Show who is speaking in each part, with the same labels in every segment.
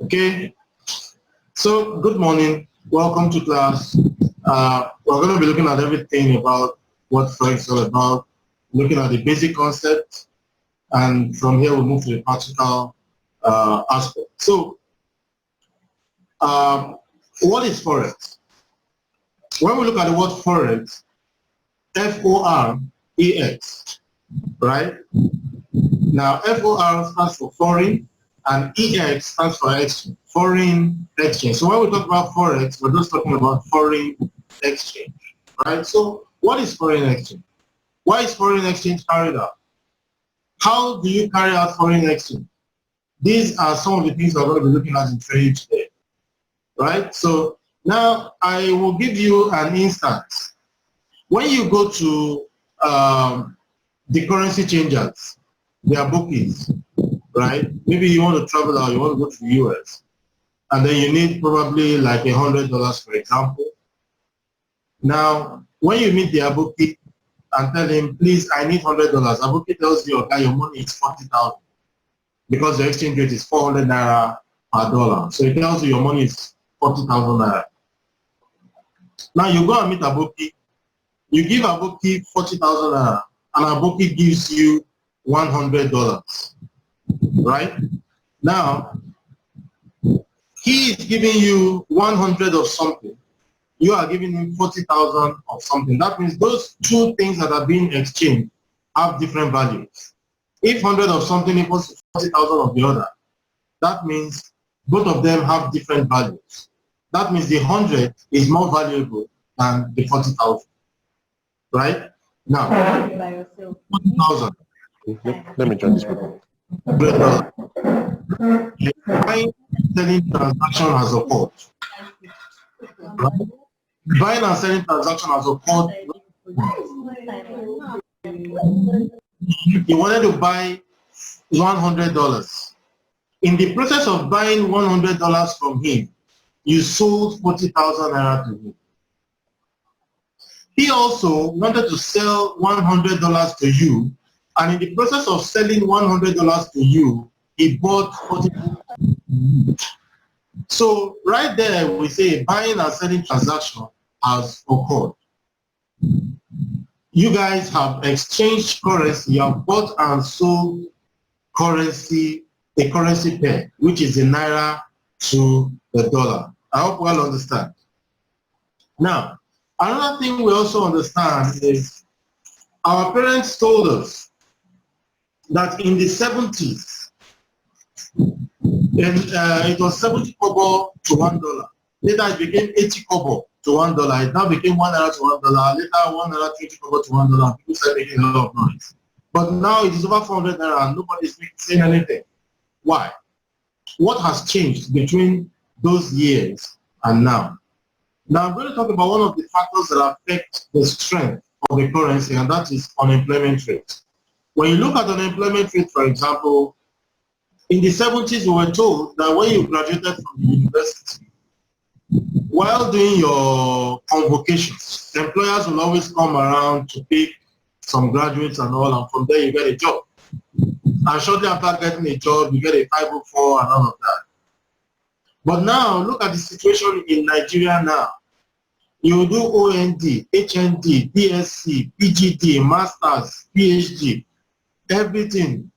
Speaker 1: Okay, so good morning. Welcome to class. We're going to be looking at everything about what Forex is all about, looking at the basic concept, and from here we'll move to the practical aspect. So, what is Forex? When we look at the word Forex, F-O-R-E-X, right? Now, F-O-R stands for foreign, and EX stands for exchange, foreign exchange. So when we talk about Forex, we're just talking about foreign exchange, right? So what is foreign exchange? Why is foreign exchange carried out? How do you carry out foreign exchange? These are some of the things we're going to be looking at in training today, right? So now I will give you an instance. When you go to the currency changers, their bookies, right? Maybe you want to travel out, you want to go to the US, and then you need probably like $100, for example. Now, when you meet the bookie and tell him, please, I need $100, the bookie tells you, okay, your money is 40,000 because the exchange rate is 400 naira per dollar. So it tells you your money is 40,000 naira. Now you go and meet a bookie, you give a bookie 40,000 naira, and a bookie gives you $100. Right? Now, he is giving you 100 of something. You are giving him 40,000 of something. That means those two things that are being exchanged have different values. If 100 of something equals to 40,000 of the other, that means both of them have different values. That means the 100 is more valuable than the 40,000. Right? Now, 40,000.
Speaker 2: Let me join this people.
Speaker 1: $100. Buying and selling transaction has occurred. Right? Buying and selling transaction has occurred. He wanted to buy $100. In the process of buying $100 from him, you sold 40,000 naira to him. He also wanted to sell $100 to you, and in the process of selling $100 to you, he bought 40,000. So right there, we say buying and selling transaction has occurred. You guys have exchanged currency, you have bought and sold currency, a currency pair, which is the naira to the dollar. I hope we all understand. Now, another thing we also understand is our parents told us that in the 70s, it was 70 kobo to $1. Later it became 80 kobo to $1. It now became 1 naira to $1. Later 1 naira 20 kobo to $1. People started making a lot of noise. But now it is over 400 naira and nobody is saying anything. Why? What has changed between those years and now? Now I'm going to talk about one of the factors that affect the strength of the currency, and that is unemployment rate. When you look at unemployment rate, for example, in the 70s, we were told that when you graduated from the university, while doing your convocations, employers will always come around to pick some graduates and all, and from there you get a job. And shortly after getting a job, you get a 504 and all of that. But now, look at the situation in Nigeria now. You do OND, HND, BSc, PGD, Masters, PhD, everything.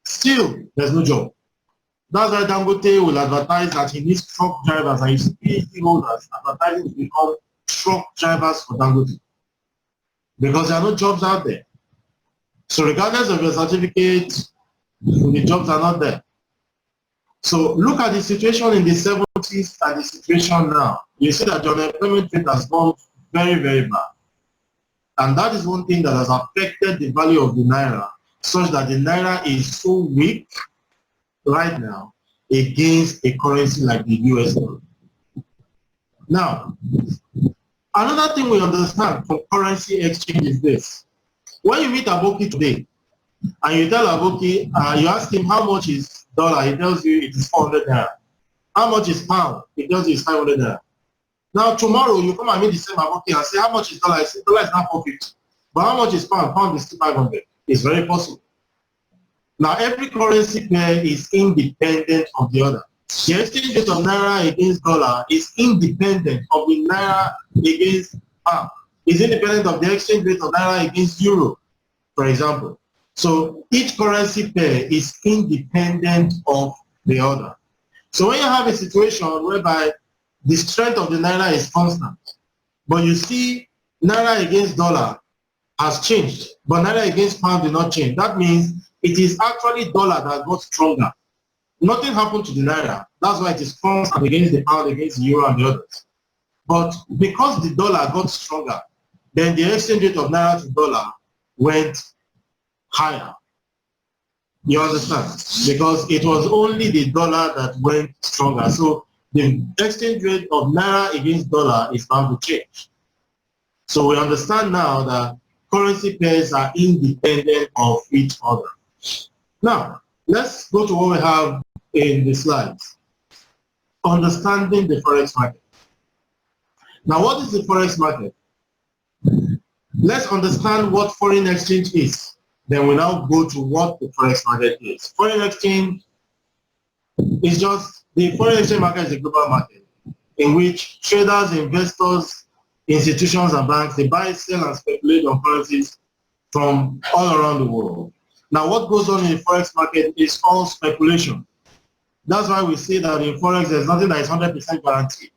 Speaker 1: Still, there's no job. That's why Dangote will advertise that he needs truck drivers, and you see PhD holders advertising to become truck drivers for Dangote, because there are no jobs out there. So regardless of your certificate, the jobs are not there. So look at the situation in the 70s and the situation now. You see that the unemployment rate has gone very, very bad. And that is one thing that has affected the value of the naira, such that the naira is so weak right now against a currency like the US dollar. Now, another thing we understand from currency exchange is this. When you meet a bookie today, and you tell Aboki, you ask him how much is dollar, he tells you it is 400 naira. How much is pound? He tells you it's 500 naira. Now tomorrow you come and meet the same Aboki and say how much is dollar? I say dollar is now 450. But how much is pound? Pound is still 500. It's very possible. Now every currency pair is independent of the other. The exchange rate of Naira against dollar is independent of the Naira against pound. Is independent of the exchange rate of Naira against Euro, for example. So each currency pair is independent of the other. So when you have a situation whereby the strength of the Naira is constant, but you see Naira against dollar has changed, but Naira against pound did not change. That means it is actually dollar that got stronger. Nothing happened to the Naira. That's why it is constant against the pound, against the Euro and the others. But because the dollar got stronger, then the exchange rate of Naira to dollar went higher. You understand? Because it was only the dollar that went stronger. So the exchange rate of Naira against dollar is bound to change. So we understand now that currency pairs are independent of each other. Now, let's go to what we have in the slides. Understanding the Forex market. Now, what is the Forex market? Let's understand what foreign exchange is. Then we now go to what the Forex market is. Foreign exchange is just, the foreign exchange market is a global market in which traders, investors, institutions and banks, they buy, sell and speculate on currencies from all around the world. Now what goes on in the Forex market is all speculation. That's why we say that in Forex there's nothing that is 100% guaranteed.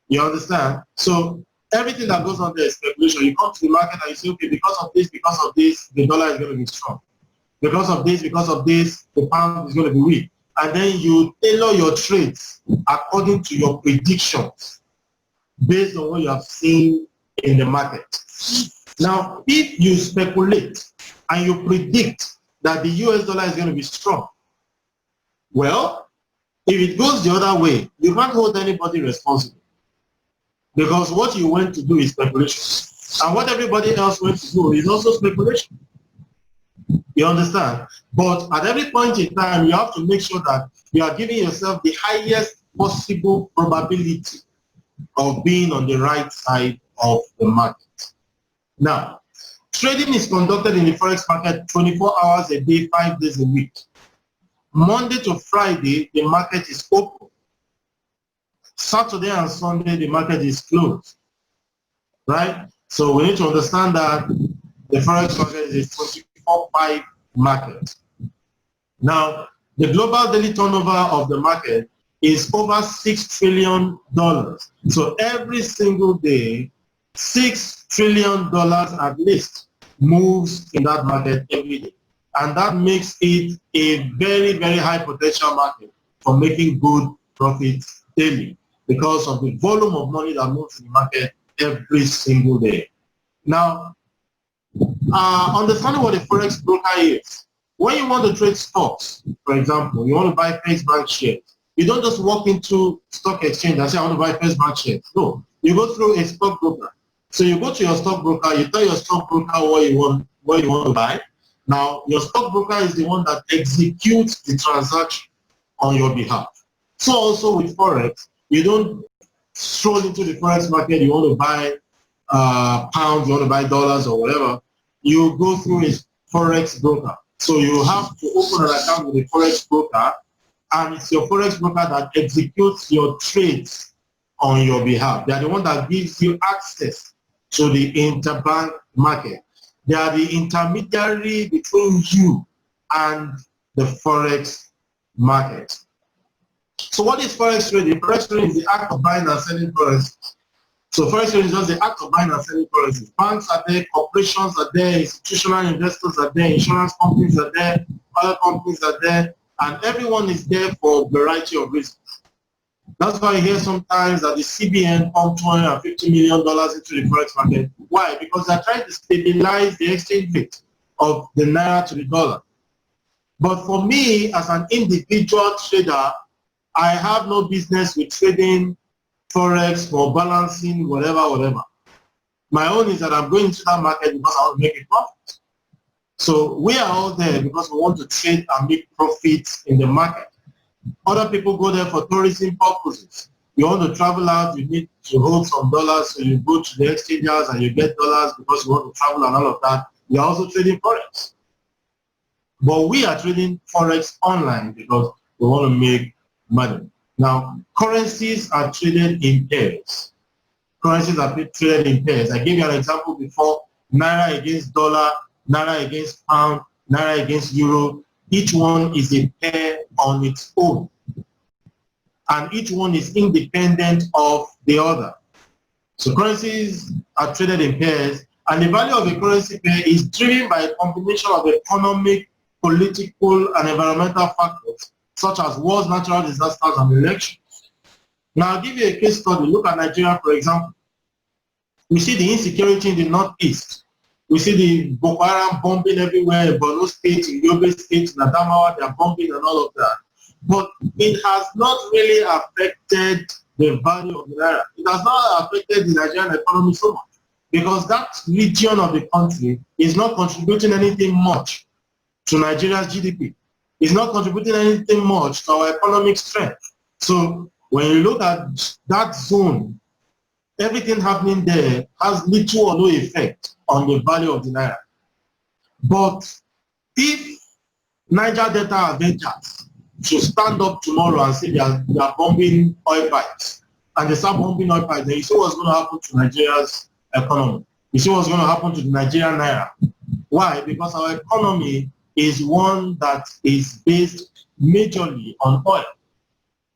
Speaker 1: You understand? So everything that goes on there is speculation. You come to the market and you say, okay, because of this, the dollar is going to be strong. Because of this, the pound is going to be weak. And then you tailor your trades according to your predictions based on what you have seen in the market. Now, if you speculate and you predict that the US dollar is going to be strong, well, if it goes the other way, you can't hold anybody responsible. Because what you went to do is speculation. And what everybody else went to do is also speculation. You understand? But at every point in time, you have to make sure that you are giving yourself the highest possible probability of being on the right side of the market. Now, trading is conducted in the Forex market 24 hours a day, 5 days a week. Monday to Friday, the market is open. Saturday and Sunday, the market is closed, right? So we need to understand that the Forex market is a 24/5 market. Now, the global daily turnover of the market is over $6 trillion. So every single day, $6 trillion at least moves in that market every day. And that makes it a very, very high potential market for making good profits daily, because of the volume of money that moves in the market every single day. Now, understanding what a Forex broker is. When you want to trade stocks, for example, you want to buy First Bank shares, you don't just walk into stock exchange and say, I want to buy First Bank shares. No, you go through a stockbroker. So you go to your stockbroker, you tell your stockbroker what you want to buy. Now, your stockbroker is the one that executes the transaction on your behalf. So also with Forex, you don't stroll into the Forex market, you want to buy pounds, you want to buy dollars or whatever. You go through a Forex broker. So you have to open an account with a Forex broker, and it's your Forex broker that executes your trades on your behalf. They are the one that gives you access to the interbank market. They are the intermediary between you and the Forex market. So what is Forex trading? Forex trading is the act of buying and selling currencies. So Forex trading is just the act of buying and selling currencies. Banks are there, corporations are there, institutional investors are there, insurance companies are there, other companies are there, and everyone is there for a variety of reasons. That's why I hear sometimes that the CBN pumped $250 million into the Forex market. Why? Because they're trying to stabilize the exchange rate of the Naira to the dollar. But for me, as an individual trader, I have no business with trading Forex for balancing, whatever. My own is that I'm going into that market because I want to make a profit. So we are all there because we want to trade and make profits in the market. Other people go there for tourism purposes. You want to travel out, you need to hold some dollars, so you go to the exchanges and you get dollars because you want to travel and all of that. You're also trading Forex. But we are trading Forex online because we want to make Imagine. Now, currencies are traded in pairs. Currencies are traded in pairs. I gave you an example before, Naira against dollar, Naira against pound, Naira against euro. Each one is a pair on its own. And each one is independent of the other. So currencies are traded in pairs, and the value of a currency pair is driven by a combination of economic, political, and environmental factors, such as wars, natural disasters, and elections. Now, I'll give you a case study. Look at Nigeria, for example. We see the insecurity in the northeast. We see the Boko Haram bombing everywhere in Borno State, in Yobe State, in Adamawa, they are bombing and all of that. But it has not really affected the value of the Naira. It has not affected the Nigerian economy so much, because that region of the country is not contributing anything much to Nigeria's GDP. It's not contributing anything much to our economic strength. So when you look at that zone, everything happening there has little or no effect on the value of the Naira. But if Niger Delta Avengers should stand up tomorrow and say they are bombing oil pipes, and they start bombing oil pipes, then you see what's going to happen to Nigeria's economy. You see what's going to happen to the Nigerian Naira. Why? Because our economy is one that is based majorly on oil.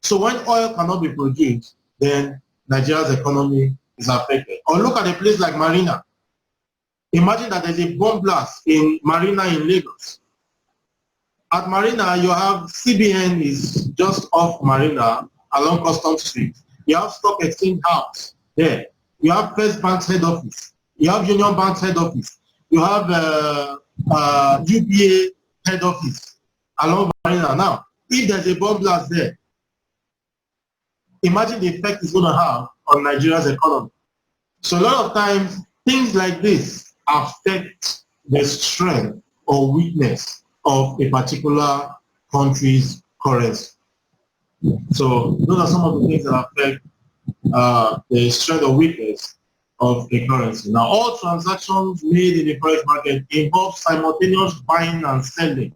Speaker 1: So when oil cannot be produced, then Nigeria's economy is affected. Or look at a place like Marina. Imagine that there's a bomb blast in Marina in Lagos. At Marina, you have CBN is just off Marina along Custom Street. You have Stock Exchange House there. You have First Bank's head office. You have Union Bank's head office. You have UBA head office along Marina. Now, if there's a bomb blast there, imagine the effect it's going to have on Nigeria's economy. So a lot of times, things like this affect the strength or weakness of a particular country's currency. So those are some of the things that affect the strength or weakness of a currency. Now, all transactions made in the forex market involve simultaneous buying and selling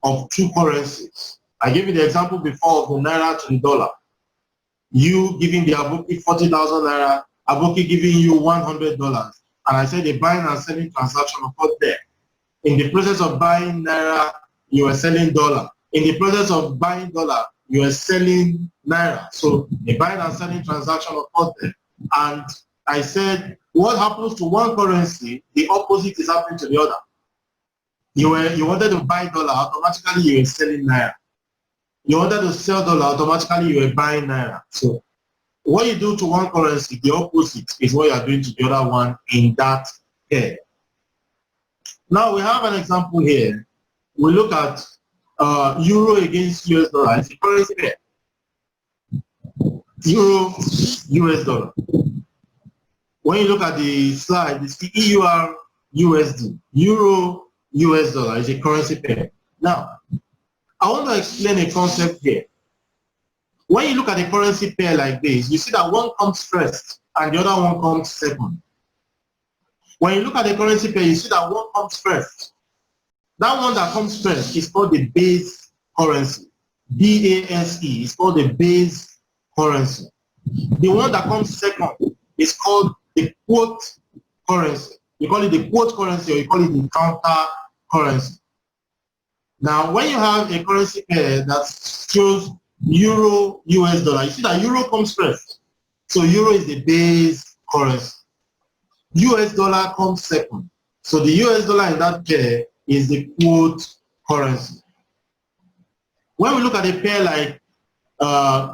Speaker 1: of two currencies. I gave you the example before of the Naira to the dollar. You giving the Aboki 40,000 Naira, Aboki giving you $100. And I said the buying and selling transaction occurred there. In the process of buying Naira, you are selling dollar. In the process of buying dollar, you are selling Naira. So the buying and selling transaction occurred there. And I said, what happens to one currency, the opposite is happening to the other. You wanted to buy dollar, automatically you are selling Naira. You wanted to sell dollar, automatically you are buying Naira. So what you do to one currency, the opposite is what you are doing to the other one in that pair. Now we have an example here. We look at euro against US dollar. It's a currency pair. Euro, US dollar. When you look at the slide, it's the EUR USD. Euro, US dollar is a currency pair. Now, I want to explain a concept here. When you look at a currency pair like this, you see that one comes first and the other one comes second. When you look at the currency pair, you see that one comes first. That one that comes first is called the base currency. B-A-S-E is called the base currency. The one that comes second is called the quote currency. You call it the quote currency or you call it the counter currency. Now, when you have a currency pair that shows euro, US dollar, you see that euro comes first. So euro is the base currency. US dollar comes second. So the US dollar in that pair is the quote currency. When we look at a pair like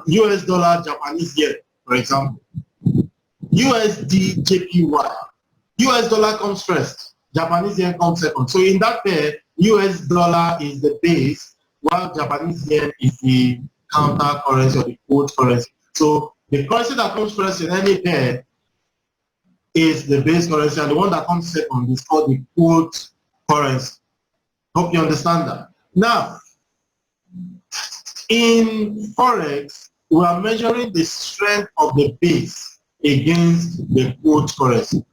Speaker 1: US dollar, Japanese yen, for example, USD, JPY, US dollar comes first, Japanese yen comes second. So in that pair, US dollar is the base, while Japanese yen is the counter currency or the quote currency. So the currency that comes first in any pair is the base currency, and the one that comes second is called the quote currency. Hope you understand that. Now, in Forex, we are measuring the strength of the base against the quote currency.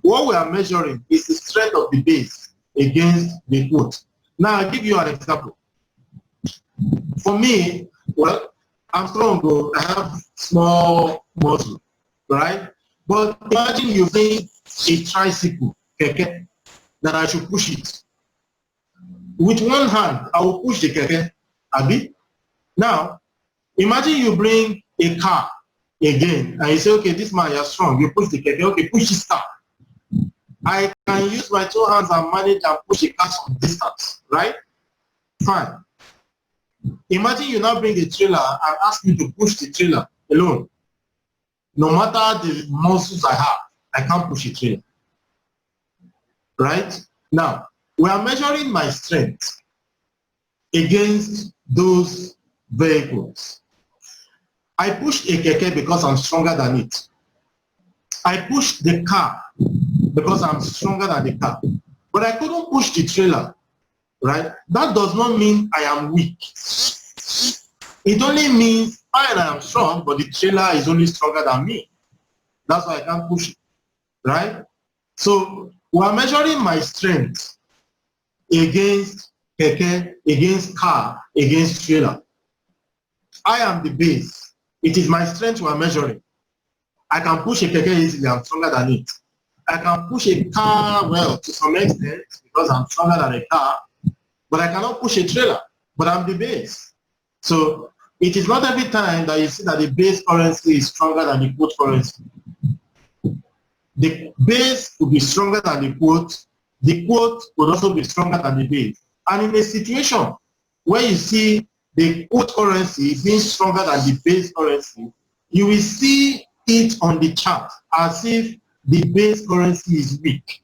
Speaker 1: What we are measuring is the strength of the base against the quote. Now, I'll give you an example. For me, well, I'm strong, though. I have small muscle, right? But imagine you bring a tricycle, keke, that I should push it. With one hand, I will push the keke, Abi. Now, imagine you bring a car again, and you say, okay, this man, you're strong. You push the keke, okay, push this car. I can use my two hands and manage and push the car some distance, right? Fine. Imagine you now bring a trailer and ask me to push the trailer alone. No matter the muscles I have, I can't push a trailer, right? Now, we are measuring my strength against those vehicles. I pushed a keke because I'm stronger than it. I pushed the car because I'm stronger than the car. But I couldn't push the trailer, right? That does not mean I am weak. It only means fine, I am strong, but the trailer is only stronger than me. That's why I can't push it, right? So we are measuring my strength against keke, against car, against trailer. I am the base. It is my strength we are measuring. I can push a keke easily, I'm stronger than it. I can push a car, well, to some extent, because I'm stronger than a car, but I cannot push a trailer, but I'm the base. So it is not every time that you see that the base currency is stronger than the quote currency. The base will be stronger than the quote will also be stronger than the base. And in a situation where you see the quote currency being stronger than the base currency, you will see it on the chart as if the base currency is weak.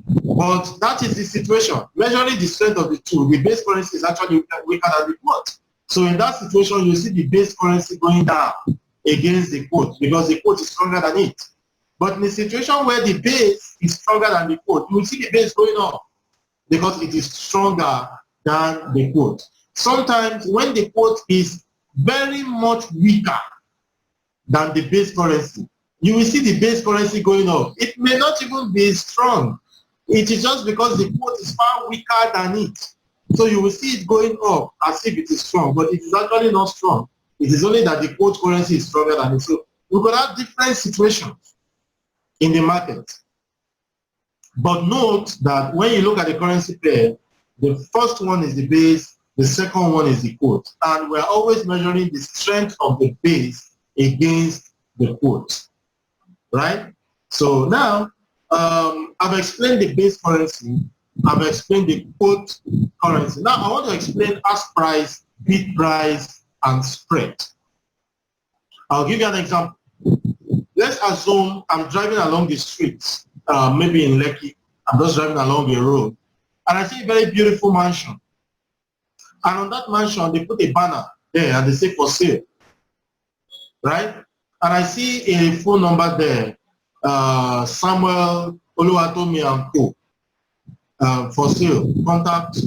Speaker 1: But that is the situation. Measuring the strength of the two, the base currency is actually weaker than the quote. So in that situation, you see the base currency going down against the quote because the quote is stronger than it. But in a situation where the base is stronger than the quote, you will see the base going up because it is stronger than the quote. Sometimes when the quote is very much weaker than the base currency, you will see the base currency going up. It may not even be strong. It is just because the quote is far weaker than it. So you will see it going up as if it is strong, but it is actually not strong. It is only that the quote currency is stronger than it. So we could have different situations in the market. But note that when you look at the currency pair, the first one is the base, the second one is the quote. And we're always measuring the strength of the base against the quote, right? So now, I've explained the base currency, I've explained the quote currency. Now I want to explain ask price, bid price, and spread. I'll give you an example. Let's assume I'm driving along the streets, maybe in Lekki. I'm just driving along a road, and I see a very beautiful mansion. And on that mansion, they put a banner there, and they say for sale, right? And I see a phone number there, Samuel Oluwatomi and Co. For sale. Contact.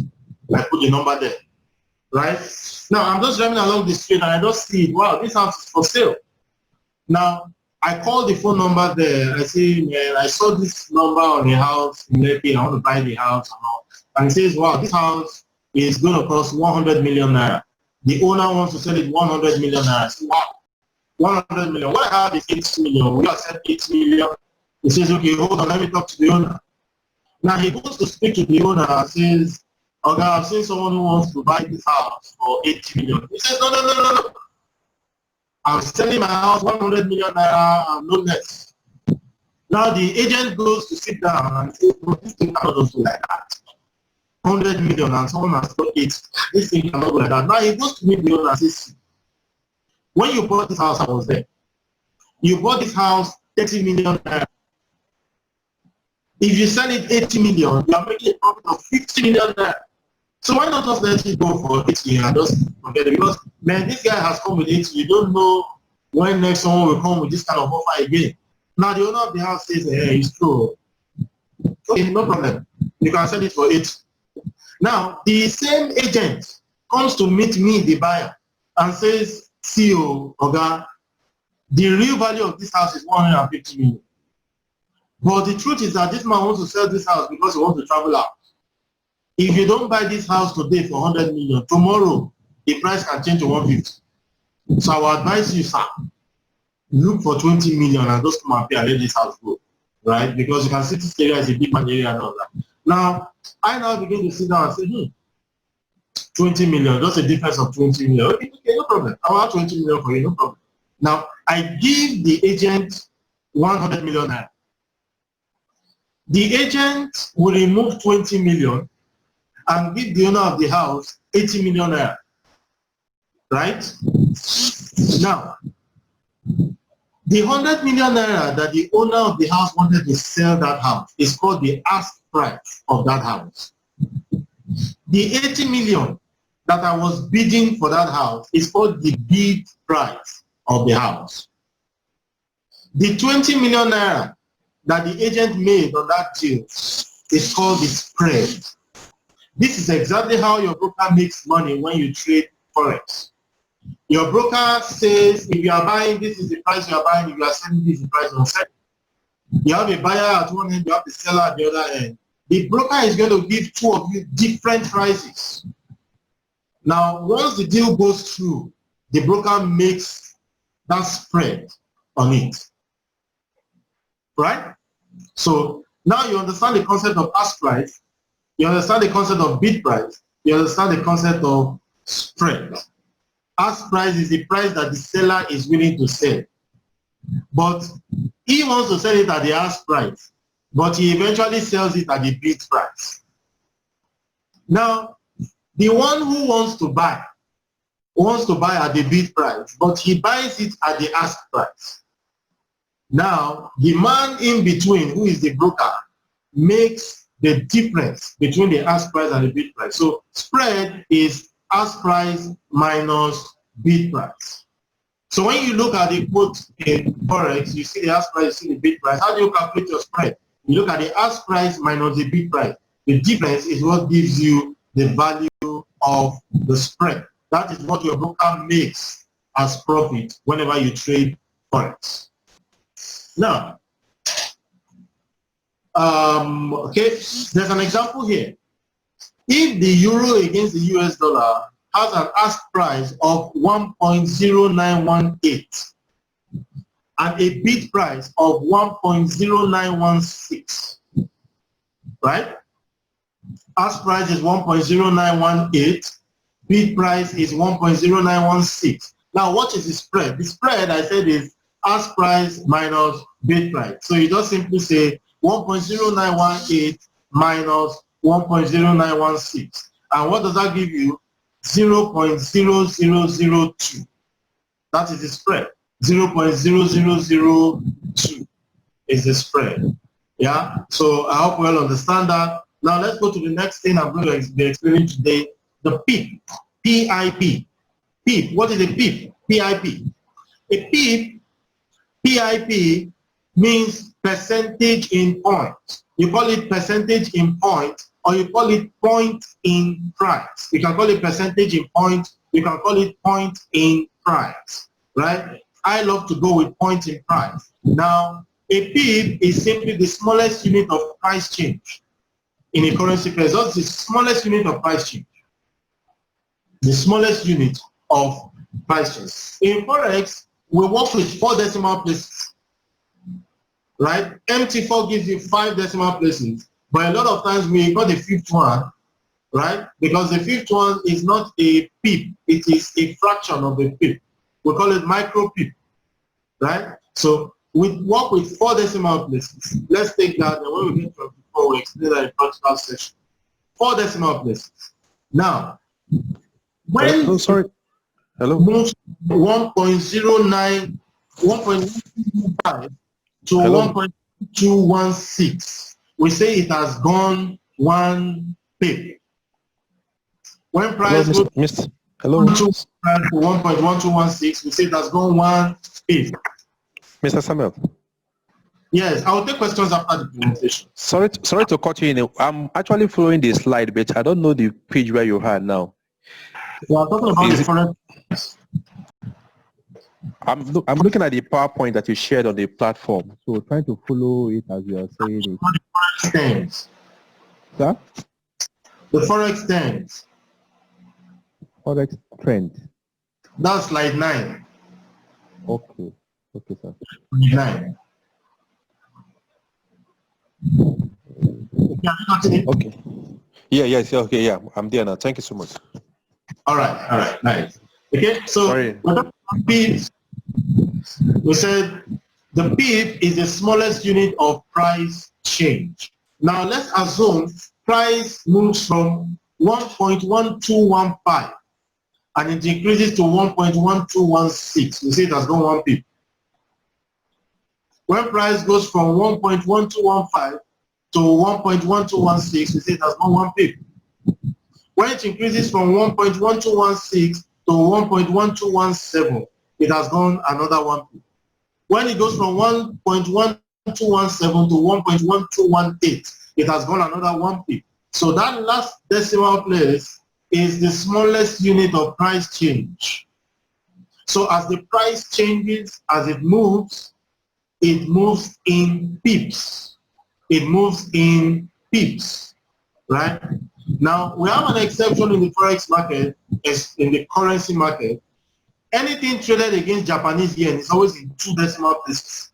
Speaker 1: I put the number there, right? Now I'm just driving along the street, and I just see, wow, this house is for sale. Now I call the phone number there. I say, man, I saw this number on a house in Lekki. I want to buy the house and all. And it says, wow, this house is going to cost 100 million naira. The owner wants to sell it 100 million naira. I say, wow, 100 million. What I have is 8 million. We accept 8 million. He says, okay, hold on, let me talk to the owner. Now he goes to speak to the owner and says, okay, I've seen someone who wants to buy this house for 80 million. He says, no. I'm selling my house 100 million naira and no less. Now the agent goes to sit down and says, no, this thing cannot go like that. 100 million and someone has got 8. This thing cannot go like that. Now he goes to meet the owner and says, when you bought this house, I was there. You bought this house 30 million naira. If you sell it 80 million, you are making a profit of 50 million naira. So why not just let it go for 80 and just forget it? Because, man, this guy has come with 80. You don't know when next someone will come with this kind of offer again. Now the owner of the house says, hey, it's true. Okay, no problem. You can sell it for 80. Now, the same agent comes to meet me, the buyer, and says, CEO, Oga, the real value of this house is 150 million. But the truth is that this man wants to sell this house because he wants to travel out. If you don't buy this house today for 100 million, tomorrow the price can change to 150. So I will advise you, sir, look for 20 million and just come and pay and let this house go, right? Because you can see this area is a big man area and all that. Now, I now begin to sit down and say, 20 million, just a difference of 20 million. Okay, no problem. I will have 20 million for you, no problem. Now, I give the agent 100 million naira. The agent will remove 20 million and give the owner of the house 80 million naira. Right? Now, the 100 million naira that the owner of the house wanted to sell that house is called the ask price of that house. The 80 million that I was bidding for that house is called the bid price of the house. The 20 million naira that the agent made on that deal is called the spread. This is exactly how your broker makes money when you trade Forex. Your broker says, if you are buying, this is the price you are buying. If you are selling, this is the price you are selling. You have a buyer at one end, you have the seller at the other end. The broker is going to give two of you different prices. Now, once the deal goes through, the broker makes that spread on it. Right? So now you understand the concept of ask price, you understand the concept of bid price, you understand the concept of spread. Ask price is the price that the seller is willing to sell. But he wants to sell it at the ask price, but he eventually sells it at the bid price. Now, the one who wants to buy at the bid price, but he buys it at the ask price. Now, the man in between, who is the broker, makes the difference between the ask price and the bid price. So spread is ask price minus bid price. So when you look at the quote in Forex, you see the ask price, you see the bid price. How do you calculate your spread? You look at the ask price minus the bid price. The difference is what gives you the value of the spread. That is what your broker makes as profit whenever you trade Forex. Now, okay, there's an example here. If the euro against the US dollar has an ask price of 1.0918 and a bid price of 1.0916, right? Ask price is 1.0918, bid price is 1.0916. Now, what is the spread? The spread, I said, is ask price minus bid price. So you just simply say 1.0918 minus 1.0916. And what does that give you? 0.0002. That is the spread. 0.0002 is the spread. Yeah, so I hope we all understand that. Now let's go to the next thing I'm going to be explaining today, the PIP, P-I-P. PIP, what is a PIP? P-I-P. A PIP, P-I-P means percentage in point. You call it percentage in point, or you call it point in price. You can call it percentage in point, you can call it point in price, right? I love to go with point in price. Now, a PIP is simply the smallest unit of price change in a currency pair. That's the smallest unit of price change. The smallest unit of price change. In Forex, we work with 4 decimal places, right? MT4 gives you 5 decimal places, but a lot of times we got the 5th one, right? Because the 5th one is not a PIP, it is a fraction of a PIP. We call it micro PIP, right? So we work with 4 decimal places. Let's take that, and when we get to 4, we'll explain that in practical session. 4 decimal places. Now, when
Speaker 2: hello, sorry. Hello.
Speaker 1: moves 1.09, 1.5 to 1.216, we say it has gone 1 pip. When price goes
Speaker 2: hello.
Speaker 1: 1.1216, we say it has gone 1 pip.
Speaker 2: Mr. Samuel.
Speaker 1: Yes, I will take questions after the presentation.
Speaker 2: Sorry to cut you in. I'm actually following the slide, but I don't know the page where you are now.
Speaker 1: We are talking about the foreign.
Speaker 2: I'm looking at the PowerPoint that you shared on the platform, so trying to follow it as you are saying it.
Speaker 1: The forex terms.
Speaker 2: Sir?
Speaker 1: The forex terms.
Speaker 2: Forex trend.
Speaker 1: That's slide 9.
Speaker 2: Okay. Okay, sir.
Speaker 1: 9.
Speaker 2: Okay. Yeah, yes, okay, yeah. I'm there now. Thank you so much.
Speaker 1: All right, nice. Okay, so
Speaker 2: Sorry.
Speaker 1: pips, we said the pip is the smallest unit of price change. Now let's assume price moves from 1.1215 and it increases to 1.1216. We say it has gone 1 pip. When price goes from 1.1215 to 1.1216, we say it has gone 1 pip. When it increases from 1.1216 to 1.1217, it has gone another 1 pip. When it goes from 1.1217 to 1.1218, it has gone another 1 pip. So that last decimal place is the smallest unit of price change. So as the price changes, as it moves in pips. It moves in pips, right? Now, we have an exception in the Forex market, is in the currency market. Anything traded against Japanese yen is always in 2 decimal places.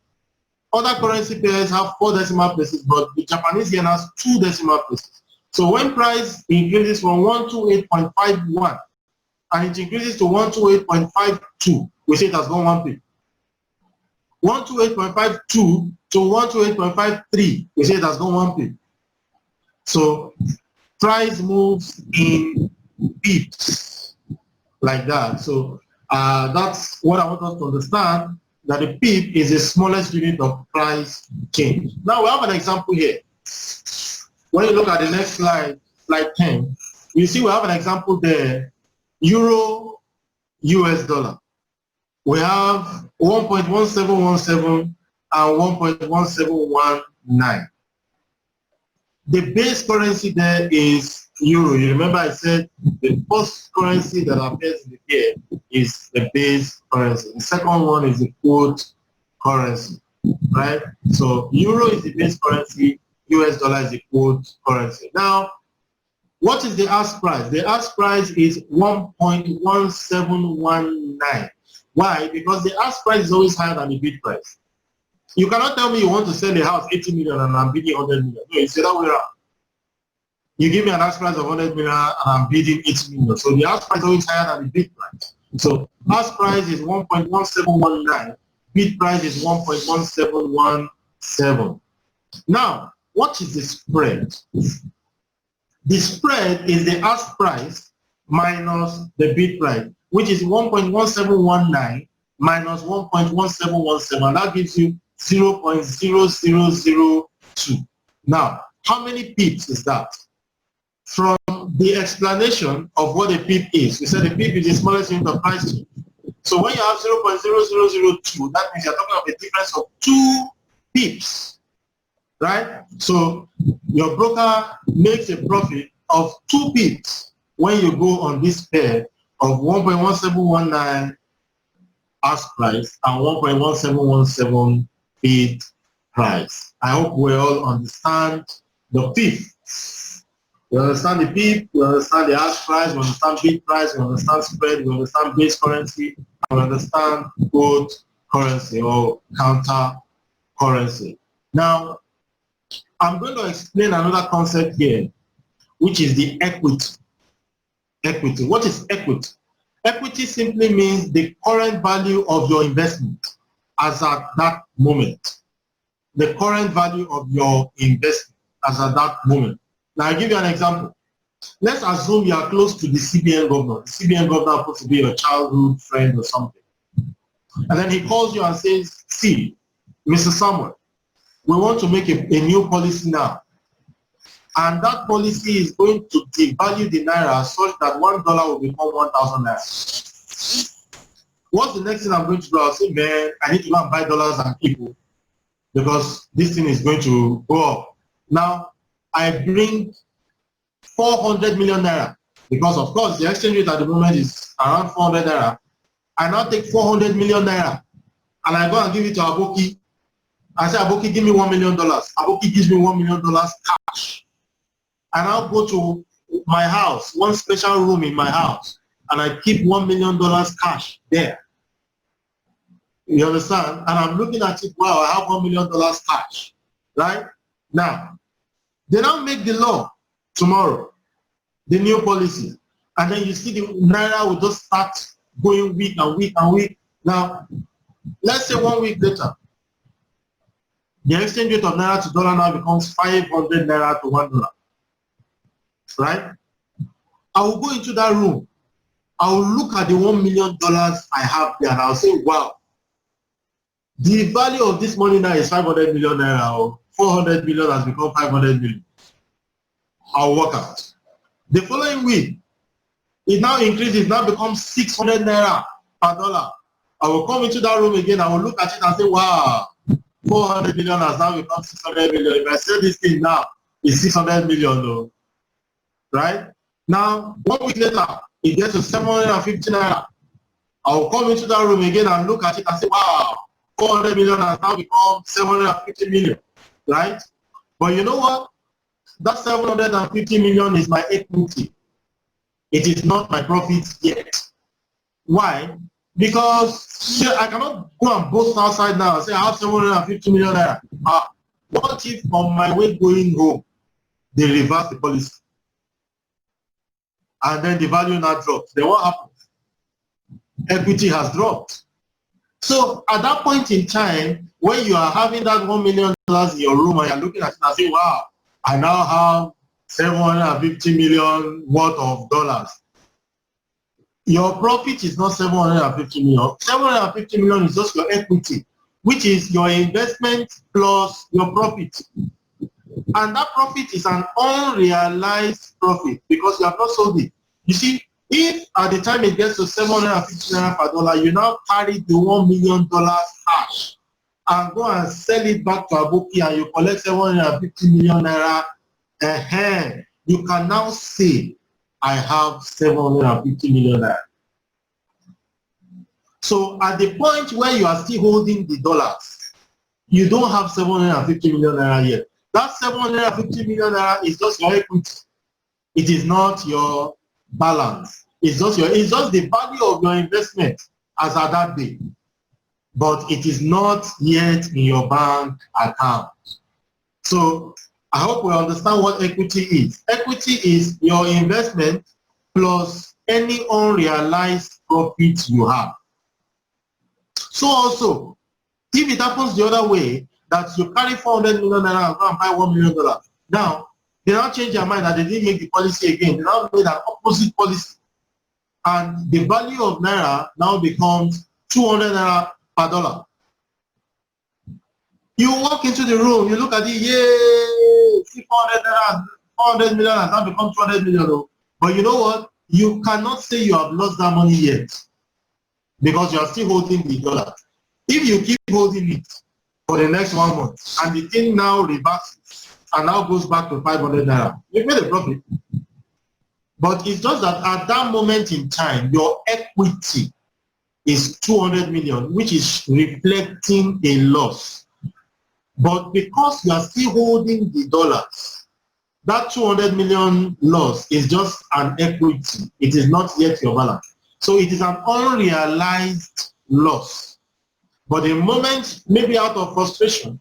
Speaker 1: Other currency pairs have 4 decimal places, but the Japanese yen has 2 decimal places. So when price increases from 128.51 and it increases to 128.52, we say it has gone 1 pip. 128.52 to 128.53, we say it has gone 1 pip. So price moves in pips like that. So that's what I want us to understand, that the pip is the smallest unit of price change. Now we have an example here. When you look at the next slide, slide 10, you see we have an example there, Euro, US dollar. We have 1.1717 and 1.1719. The base currency there is euro. You remember I said the first currency that appears in the pair is the base currency. The second one is the quote currency, right? So euro is the base currency, US dollar is the quote currency. Now, what is the ask price? The ask price is 1.1719. Why? Because the ask price is always higher than the bid price. You cannot tell me you want to sell a house 80 million and I'm bidding 100 million. No, it's the other way around. You give me an ask price of 100 million and I'm bidding 80 million. So the ask price is always higher than the bid price. So ask price is 1.1719. Bid price is 1.1717. Now, what is the spread? The spread is the ask price minus the bid price, which is 1.1719 minus 1.1717, and that gives you 0.0002. Now, how many pips is that? From the explanation of what a pip is, we said the pip is the smallest unit of price change. So when you have 0.0002, that means you're talking about a difference of 2 pips, right? So your broker makes a profit of 2 pips when you go on this pair of 1.1719 ask price and 1.1717 bid price. I hope we all understand the pip. We understand the pip, we understand the ask price, we understand bid price, we understand spread, we understand base currency, and we understand quote currency or counter currency. Now, I'm going to explain another concept here, which is the equity. Equity. What is equity? Equity simply means the current value of your investment as at that moment. The current value of your investment as at that moment. Now, I'll give you an example. Let's assume you are close to the CBN governor. The CBN governor happens to be your childhood friend or something. And then he calls you and says, see, Mr. Samuel, we want to make a new policy now. And that policy is going to devalue the naira such that $1 will become 1,000 naira. What's the next thing I'm going to do? I'll say, man, I need to go and buy dollars and people because this thing is going to go up. Now, I bring 400 million naira because, of course, the exchange rate at the moment is around 400 naira. I now take 400 million naira and I go and give it to Aboki. I say, Aboki, give me $1 million. Aboki gives me $1 million cash. I now go to my house, one special room in my house, and I keep $1 million cash there. You understand? And I'm looking at it, wow, I have $1 million cash, right? Now, they now make the law tomorrow, the new policy, and then you see the Naira will just start going weak and weak and weak. Now, let's say 1 week later, the exchange rate of Naira to dollar now becomes 500 Naira to $1, right? I will go into that room. I will look at the $1 million I have there, and I'll say, wow, the value of this money now is 500 million Naira, or 400 million has become 500 million. I'll work out. The following week, it now increases, now becomes 600 Naira per dollar. I will come into that room again, I will look at it and say, wow, 400 million has now become 600 million. If I sell this thing now, it's 600 million though, right? Now, 1 week later, it gets to 750 Naira. I will come into that room again and look at it and say, wow, 400 million has now become 750 million, right? But you know what? That 750 million is my equity. It is not my profit yet. Why? Because I cannot go and boast outside now and say I have 750 million naira. What if on my way going home, they reverse the policy? And then the value now drops. Then what happens? Equity has dropped. So at that point in time, when you are having that $1 million in your room and you're looking at it and saying, wow, I now have 750 million worth of dollars. Your profit is not 750 million. 750 million is just your equity, which is your investment plus your profit. And that profit is an unrealized profit because you have not sold it. You see, if at the time it gets to 750 naira per dollar, you now carry the $1 million cash and go and sell it back to Aboki and you collect 750 million naira, you can now say, I have 750 million naira. So at the point where you are still holding the dollars, you don't have 750 million naira yet. That 750 million naira is just your equity. It is not your balance. It's just the value of your investment as at that day. But it is not yet in your bank account. So I hope we understand what equity is. Equity is your investment plus any unrealized profit you have. So also, if it happens the other way, that you carry 400 million naira and go and buy $1 million, now they now change their mind and they didn't make the policy again. They now made an opposite policy. And the value of naira now becomes 200 naira per dollar. You walk into the room, you look at it, yay, 400 million has now become 200 million. But you know what? You cannot say you have lost that money yet because you are still holding the dollar. If you keep holding it for the next 1 month and the thing now reverses and now goes back to 500 naira, you made a profit. But it's just that at that moment in time, your equity is 200 million, which is reflecting a loss. But because you are still holding the dollars, that 200 million loss is just an equity. It is not yet your balance. So it is an unrealized loss. But the moment, maybe out of frustration,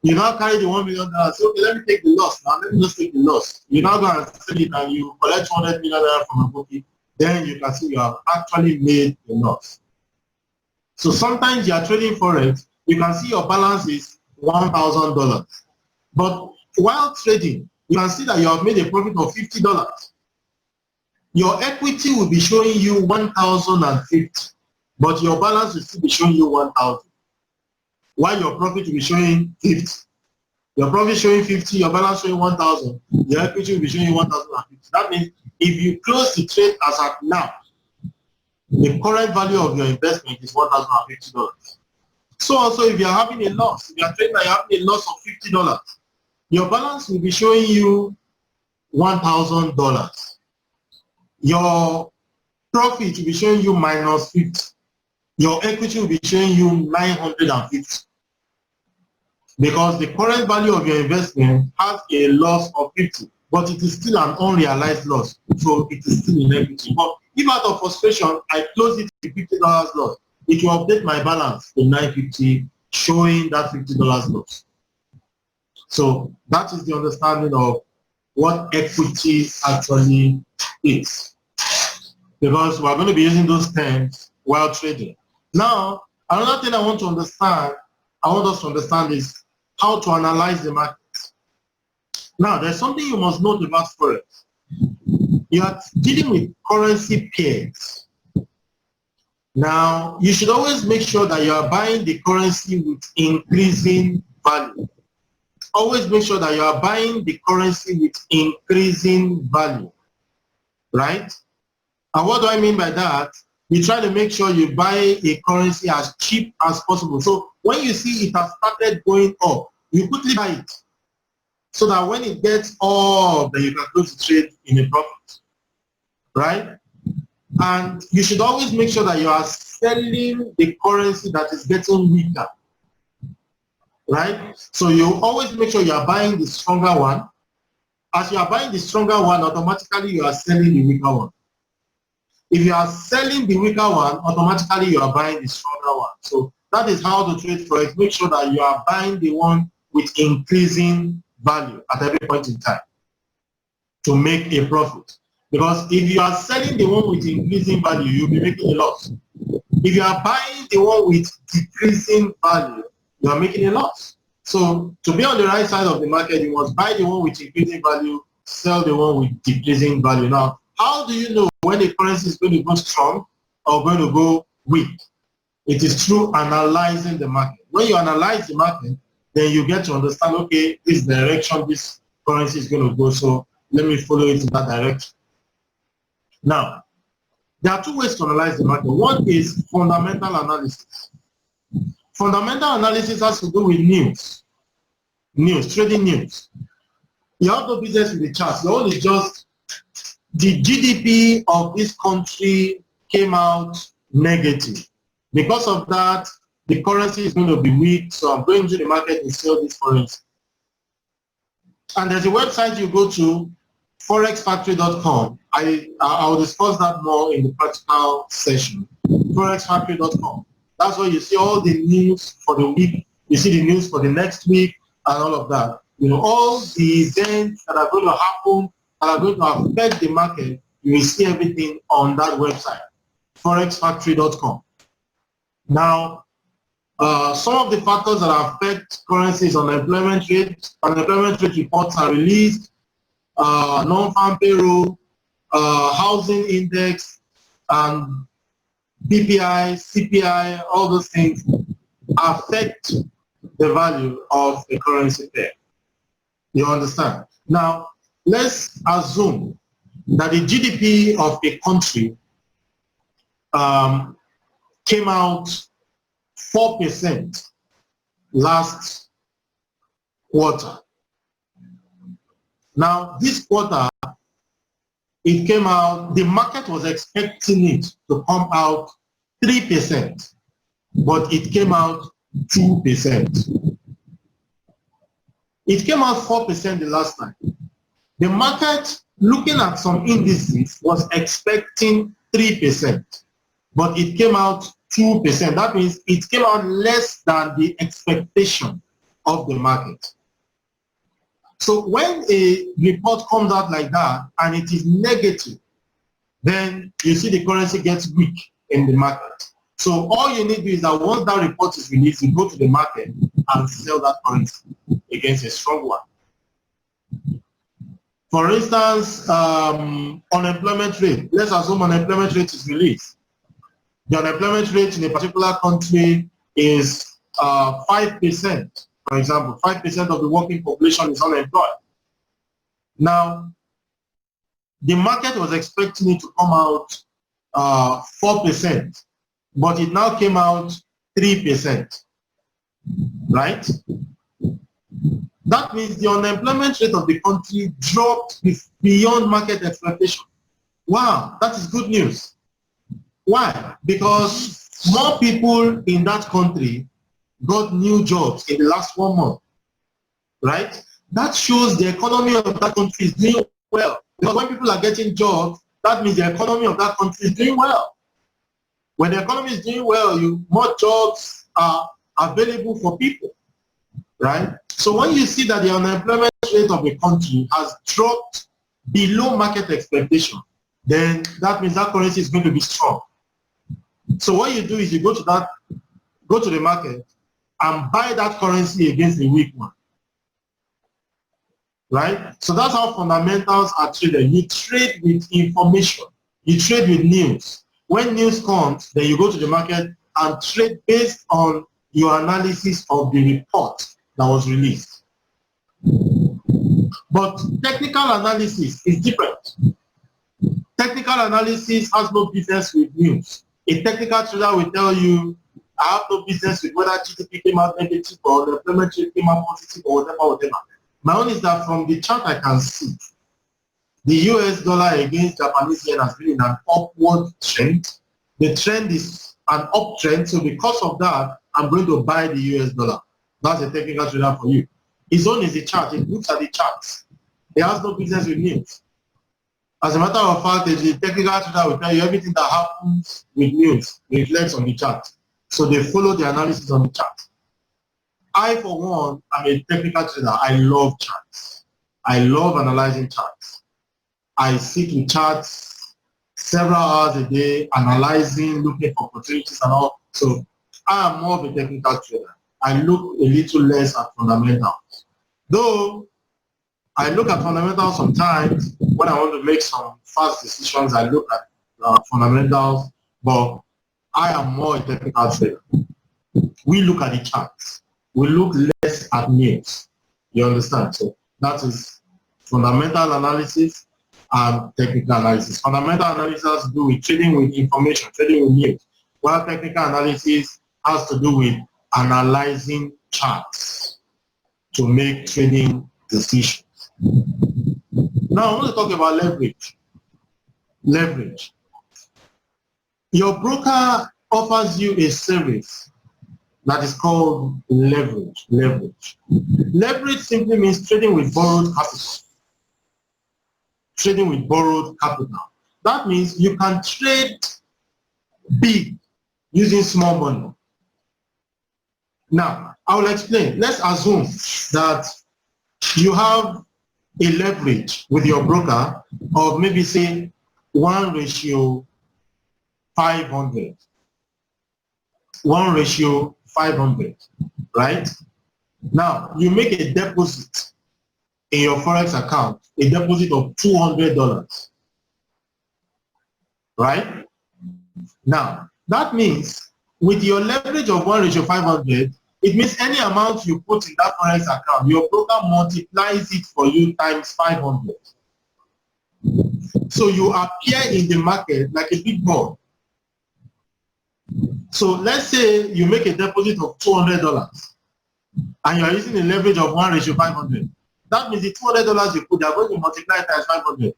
Speaker 1: you now carry the $1 million, say, okay, let me take the loss now, let me just take the loss. You now go and sell it and you collect 200 million from a bookie, then you can see you have actually made a loss. So sometimes you are trading Forex, you can see your balance is $1,000. But while trading, you can see that you have made a profit of $50. Your equity will be showing you 1,050, but your balance will still be showing you 1,000. While your profit will be showing 50. Your profit showing 50, your balance showing 1,000, your equity will be showing you 1,050. That means if you close the trade as at now, the current value of your investment is $1,050. So also if you are having a loss, if you are trading and you are having a loss of $50, your balance will be showing you $1,000. Your profit will be showing you minus 50. Your equity will be showing you 950. Because the current value of your investment has a loss of 50, but it is still an unrealized loss. So it is still in equity. But If out of frustration, I close it with $50 loss, it will update my balance to 950, showing that $50 loss. So that is the understanding of what equity actually is. Because we're going to be using those terms while trading. Now, another thing I want us to understand is how to analyze the market. Now, there's something you must note about Forex. You are dealing with currency pairs. Now, you should always make sure that you are buying the currency with increasing value. Always make sure that you are buying the currency with increasing value, right? And what do I mean by that? You try to make sure you buy a currency as cheap as possible. So when you see it has started going up, you quickly buy it, so that when it gets up, then you can close the trade in a profit, right? And you should always make sure that you are selling the currency that is getting weaker, right? So you always make sure you are buying the stronger one. As you are buying the stronger one, automatically you are selling the weaker one. If you are selling the weaker one, automatically you are buying the stronger one. So that is how to trade Forex. Make sure that you are buying the one with increasing value at every point in time to make a profit. Because if you are selling the one with increasing value, you'll be making a loss. If you are buying the one with decreasing value, you are making a loss. So to be on the right side of the market, you must buy the one with increasing value, sell the one with decreasing value. Now, how do you know when the currency is going to go strong or going to go weak? It is through analyzing the market. When you analyze the market, then you get to understand, okay, this direction this currency is going to go, so let me follow it in that direction. Now, there are two ways to analyze the market. One is fundamental analysis. Fundamental analysis has to do with news, trading news. You have no business with the charts. Your own is just the GDP of this country came out negative. Because of that, the currency is going to be weak, so I'm going to the market and sell this currency. And there's a website you go to, forexfactory.com. I'll discuss that more in the practical session. Forexfactory.com. That's where you see all the news for the week. You see the news for the next week and all of that. You know, all the events that are going to happen that are going to affect the market, you will see everything on that website, forexfactory.com. Now, some of the factors that affect currencies: unemployment rate. Unemployment rate reports are released, non-farm payroll, housing index, and PPI, CPI, all those things affect the value of a currency pair. You understand? Now, let's assume that the GDP of a country came out 4% last quarter. Now, this quarter, it came out, the market was expecting it to come out 3%, but it came out 2%. It came out 4% the last time. The market, looking at some indices, was expecting 3%, but it came out 2%. That means it came out less than the expectation of the market. So when a report comes out like that and it is negative, then you see the currency gets weak in the market. So all you need to do is that once that report is released, you go to the market and sell that currency against a strong one. For instance, unemployment rate. Let's assume unemployment rate is released. The unemployment rate in a particular country is 5%. For example, 5% of the working population is unemployed. Now, the market was expecting it to come out 4%, but it now came out 3%, right? That means the unemployment rate of the country dropped beyond market expectation. Wow, that is good news. Why? Because more people in that country got new jobs in the last 1 month, right? That shows the economy of that country is doing well. Because when people are getting jobs, that means the economy of that country is doing well. When the economy is doing well, more jobs are available for people, right? So when you see that the unemployment rate of a country has dropped below market expectation, then that means that currency is going to be strong. So what you do is you go to the market and buy that currency against the weak one, right? So that's how fundamentals are traded. You trade with information. You trade with news. When news comes, then you go to the market and trade based on your analysis of the report that was released. But technical analysis is different. Technical analysis has no business with news. A technical trader will tell you, I have no business with whether GDP came out negative or unemployment rate came out positive or whatever. My own is that from the chart I can see, the US dollar against Japanese yen has been in an upward trend. The trend is an uptrend, so because of that, I'm going to buy the US dollar. That's a technical trader for you. His own is the chart. He looks at the charts. He has no business with news. As a matter of fact, the technical trader will tell you everything that happens with news reflects on the chart. So they follow the analysis on the chart. I, for one, am a technical trader. I love charts. I love analyzing charts. I sit with charts several hours a day, analyzing, looking for opportunities and all. So I am more of a technical trader. I look a little less at fundamentals. Though I look at fundamentals sometimes when I want to make some fast decisions. I look at fundamentals, but I am more a technical trader. We look at the charts. We look less at news. You understand? So that is fundamental analysis and technical analysis. Fundamental analysis has to do with trading with information, trading with news, while technical analysis has to do with analyzing charts to make trading decisions. Now I want to talk about leverage. Leverage. Your broker offers you a service that is called leverage. Leverage simply means trading with borrowed capital. Trading with borrowed capital. That means you can trade big using small money. Now, I will explain. Let's assume that you have a leverage with your broker of maybe say 1:500. 1:500, right? Now, you make a deposit in your Forex account, a deposit of $200, right? Now, that means with your leverage of 1:500, it means any amount you put in that Forex account, your broker multiplies it for you times 500. So you appear in the market like a big boy. So let's say you make a deposit of $200 and you are using a leverage of 1:500. That means the $200 you put, they are going to multiply times 500,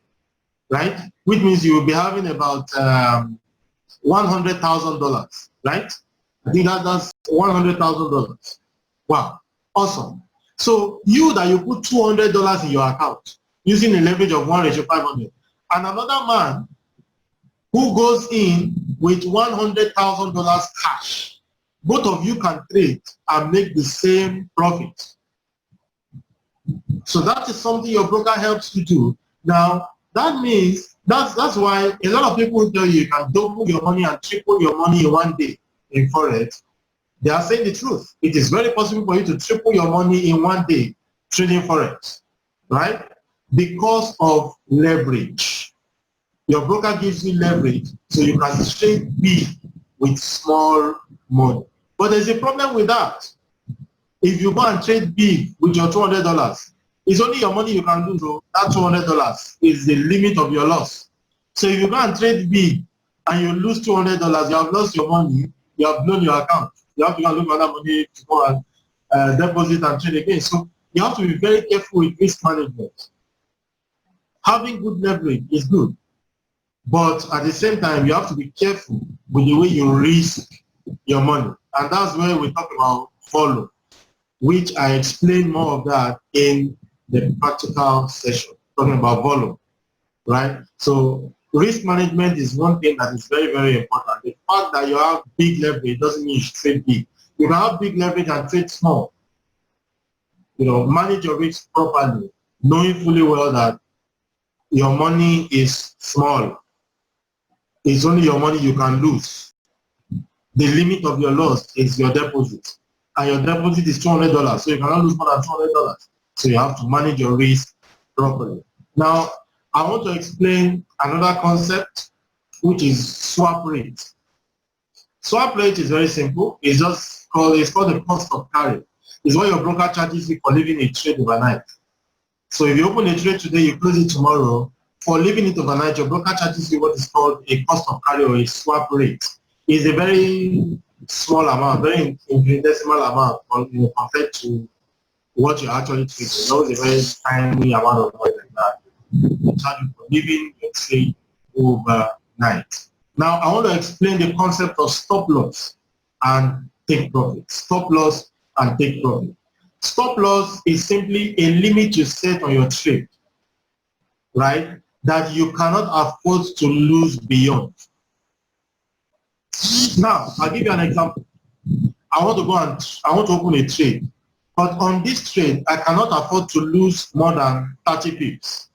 Speaker 1: right? Which means you will be having about $100,000, right? I think that's $100,000. Wow, awesome. So you put $200 in your account using a leverage of 1:500, and another man who goes in with $100,000 cash, both of you can trade and make the same profit. So that is something your broker helps you do. Now, that means that's why a lot of people tell you can double your money and triple your money in one day in Forex. They are saying the truth. It is very possible for you to triple your money in one day trading Forex, right? Because of leverage. Your broker gives you leverage so you can trade big with small money. But there's a problem with that. If you go and trade big with your $200, it's only your money you can do. So that $200 is the limit of your loss. So if you go and trade big and you lose $200, you have lost your money, you have blown your account. You have to go and look for that money to go and deposit and trade again. So you have to be very careful with risk management. Having good leverage is good, but at the same time, you have to be careful with the way you risk your money. And that's where we talk about follow, which I explain more of that in the practical session, talking about volume, right? So risk management is one thing that is very, very important. The fact that you have big leverage doesn't mean you should trade big. You can have big leverage and trade small. Manage your risk properly, knowing fully well that your money is small. It's only your money you can lose. The limit of your loss is your deposit. And your deposit is $200, so you cannot lose more than $200. So you have to manage your risk properly. Now, I want to explain another concept, which is swap rate. Swap rate is very simple. It's called the cost of carry. It's what your broker charges you for leaving a trade overnight. So if you open a trade today, you close it tomorrow, for leaving it overnight, your broker charges you what is called a cost of carry or a swap rate. It's a very small amount, very infinitesimal amount compared to what you're actually trading. It's a very tiny amount of money like that. They charge you for leaving your trade overnight. Now, I want to explain the concept of stop loss and take profit. Stop loss and take profit. Stop loss is simply a limit you set on your trade, right, that you cannot afford to lose beyond. Now, I'll give you an example. I want to open a trade, but on this trade, I cannot afford to lose more than 30 pips.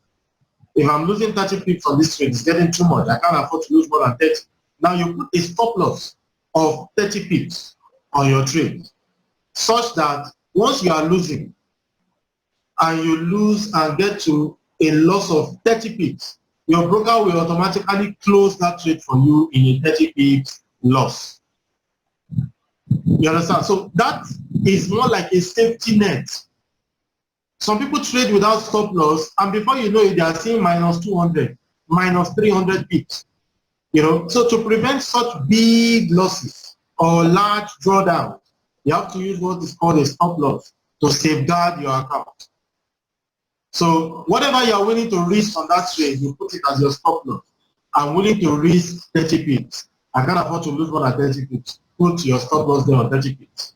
Speaker 1: If I'm losing 30 pips on this trade, it's getting too much. I can't afford to lose more than 30. Now you put a stop loss of 30 pips on your trade, such that once you are losing, and you lose and get to a loss of 30 pips, your broker will automatically close that trade for you in a 30 pips loss. You understand? So that is more like a safety net. Some people trade without stop loss, and before you know it, they are seeing minus 200, minus 300 pips. So to prevent such big losses or large drawdowns, you have to use what is called a stop loss to safeguard your account. So whatever you are willing to risk on that trade, you put it as your stop loss. I'm willing to risk 30 pips. I can't afford to lose more than 30 pips. Put your stop loss there on 30 pips.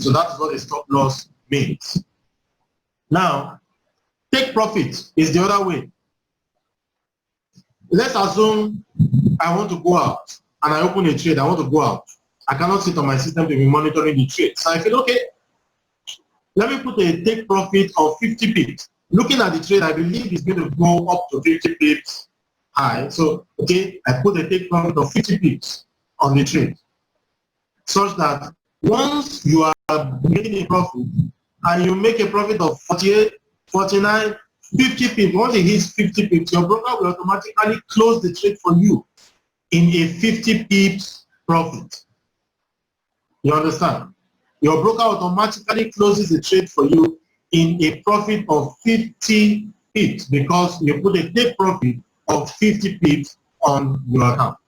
Speaker 1: So that's what a stop loss means. Now, take profit is the other way. Let's assume I want to go out and I open a trade. I want to go out. I cannot sit on my system to be monitoring the trade. So I feel, okay, let me put a take profit of 50 pips. Looking at the trade, I believe it's going to go up to 50 pips high. So, okay, I put a take profit of 50 pips on the trade, such that once you are making a profit and you make a profit of 48, 49, 50 pips, once it hits 50 pips, your broker will automatically close the trade for you in a 50 pips profit. You understand? Your broker automatically closes the trade for you in a profit of 50 pips because you put a take profit of 50 pips on your account.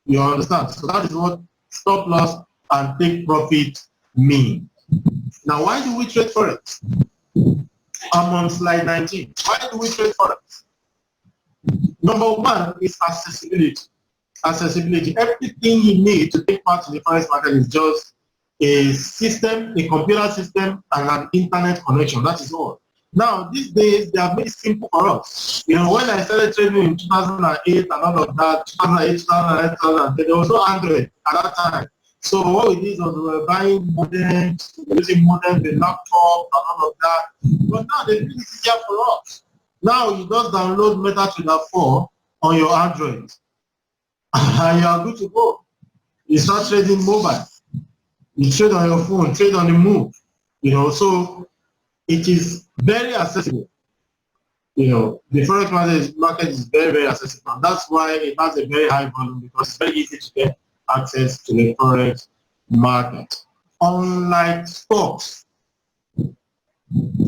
Speaker 1: You understand? So that is what stop loss and take profit mean. Now, why do we trade Forex? I'm on slide 19. Why do we trade Forex? Number one is accessibility. Accessibility. Everything you need to take part in the Forex market is just a system, a computer system, and an internet connection. That is all. Now, these days, they have made it simple for us. When I started trading in 2008 and all of that, 2008, 2009, 2010, there was no Android at that time. So what we did was we were buying modems, using modems, the laptop, and all of that. But now they make it easier for us. Now you just download MetaTrader 4 on your Android, and you are good to go. You start trading mobile. You trade on your phone, trade on the move. So it is very accessible. The Forex market is very, very accessible. And that's why it has a very high volume, because it's very easy to get access to the Forex market. Unlike stocks,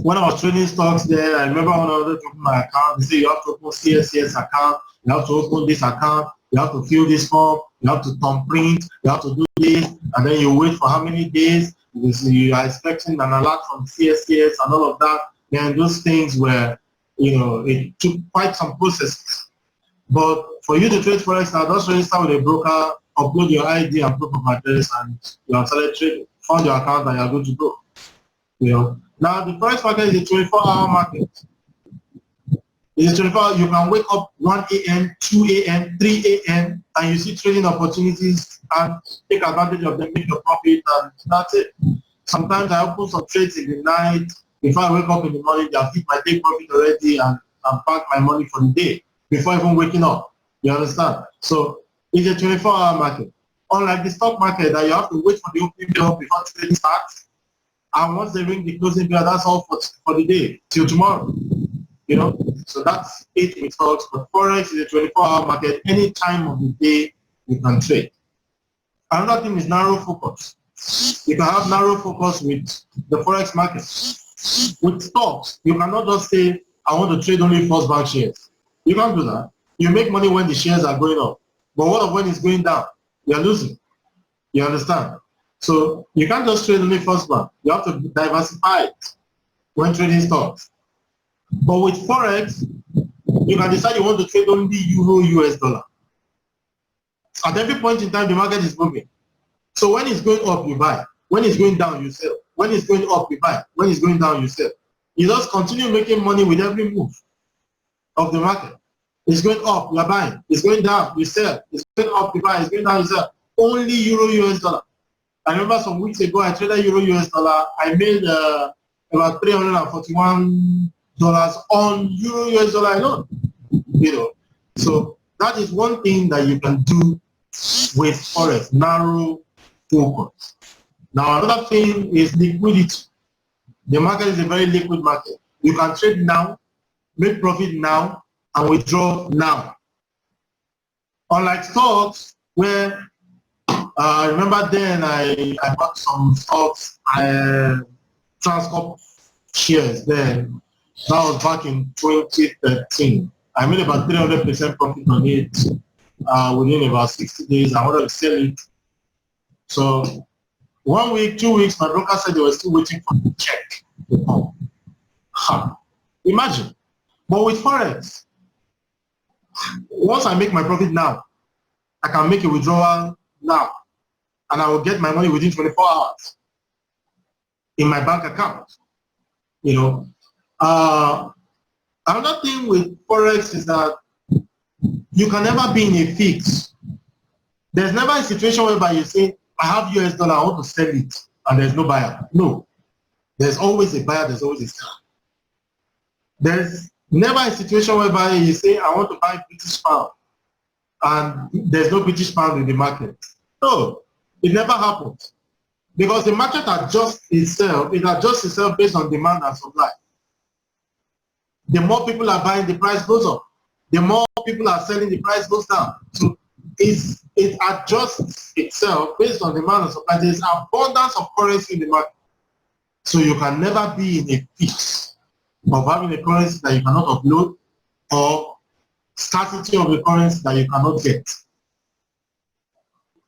Speaker 1: when I was trading stocks there, I remember when I was opening my account, they say you have to open CSCS account, you have to open this account, you have to fill this form, you have to thumbprint, you have to do this, and then you wait for how many days, because you are expecting an alert from CSCS and all of that. Then those things were, it took quite some processes. But for you to trade Forex now, just register with a broker, upload your ID and proof of address, and you have started trading. Found your account and you are good to go. Now the Forex market is a 24-hour market. It's 24. You can wake up 1 a.m., 2 a.m., 3 a.m., and you see trading opportunities and take advantage of them, make your profit, and that's it. Sometimes I open some trades in the night. Before I wake up in the morning, I've hit my day profit already and park my money for the day before even waking up. You understand? So it's a 24-hour market. Unlike the stock market that you have to wait for the opening bell before trading starts. And once they ring the closing bell, that's all for the day till tomorrow. You know, so that's it with stocks. But Forex is a 24-hour market. Any time of the day you can trade. Another thing is narrow focus. You can have narrow focus with the Forex market. With stocks, you cannot just say, I want to trade only first bank shares. You can't do that. You make money when the shares are going up. But what of when it's going down? You're losing. You understand? So you can't just trade only first bank. You have to diversify it when trading stocks. But with Forex, you can decide you want to trade only euro, US dollar. At every point in time, the market is moving. So when it's going up, you buy. When it's going down, you sell. When it's going up, you buy. When it's going down, you sell. You just continue making money with every move of the market. It's going up, you're buying. It's going down, you sell. It's going up, you buy. It's going down, you sell. Only euro, US dollar. I remember some weeks ago, I traded euro, US dollar. I made about $341 on euro, US dollar alone. You know, so that is one thing that you can do with Forex, narrow focus. Now, another thing is liquidity. The market is a very liquid market. You can trade now, make profit now, and withdraw now. Unlike stocks, where I remember then I bought some stocks, Transcorp shares then. That was back in 2013. I made about 300% profit on it within about 60 days. I wanted to sell it. So 1 week, 2 weeks, my broker said they were still waiting for the check to come. Imagine. But with Forex, once I make my profit now, I can make a withdrawal now, and I will get my money within 24 hours in my bank account. You know, another thing with Forex is that you can never be in a fix. There's never a situation whereby you say, I have US dollar, I want to sell it, and there's no buyer. No. There's always a buyer, there's always a seller. There's never a situation whereby you say, I want to buy British pound, and there's no British pound in the market. No, it never happens. Because the market adjusts itself, it adjusts itself based on demand and supply. The more people are buying, the price goes up. The more people are selling, the price goes down. So it adjusts itself based on demand and supply. There's abundance of currency in the market. So you can never be in a fix of having a currency that you cannot upload or scarcity of a currency that you cannot get.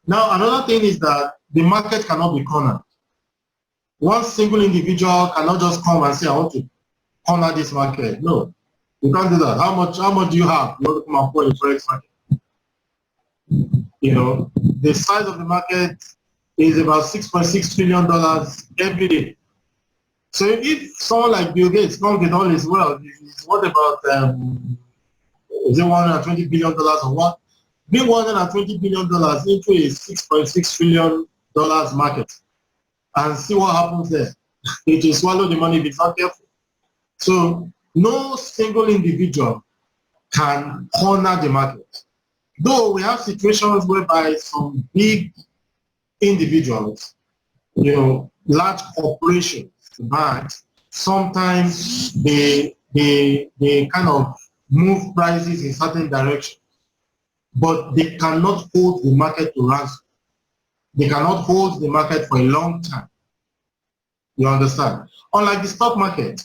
Speaker 1: Now, another thing is that the market cannot be cornered. One single individual cannot just come and say, I want to corner this market. No, you can't do that. How much do you have? You want to come and pour in the Forex market? You know, the size of the market is about $6.6 trillion every day. So if someone like Bill Gates comes with all his wealth, he's what about is it $120 billion or what? Bring $120 billion into a $6.6 trillion market and see what happens there. It will swallow the money if it's not careful. So no single individual can corner the market. Though we have situations whereby some big individuals, you know, large corporations, banks, sometimes they kind of move prices in certain directions, but they cannot hold the market to ransom. They cannot hold the market for a long time. You understand? Unlike the stock market,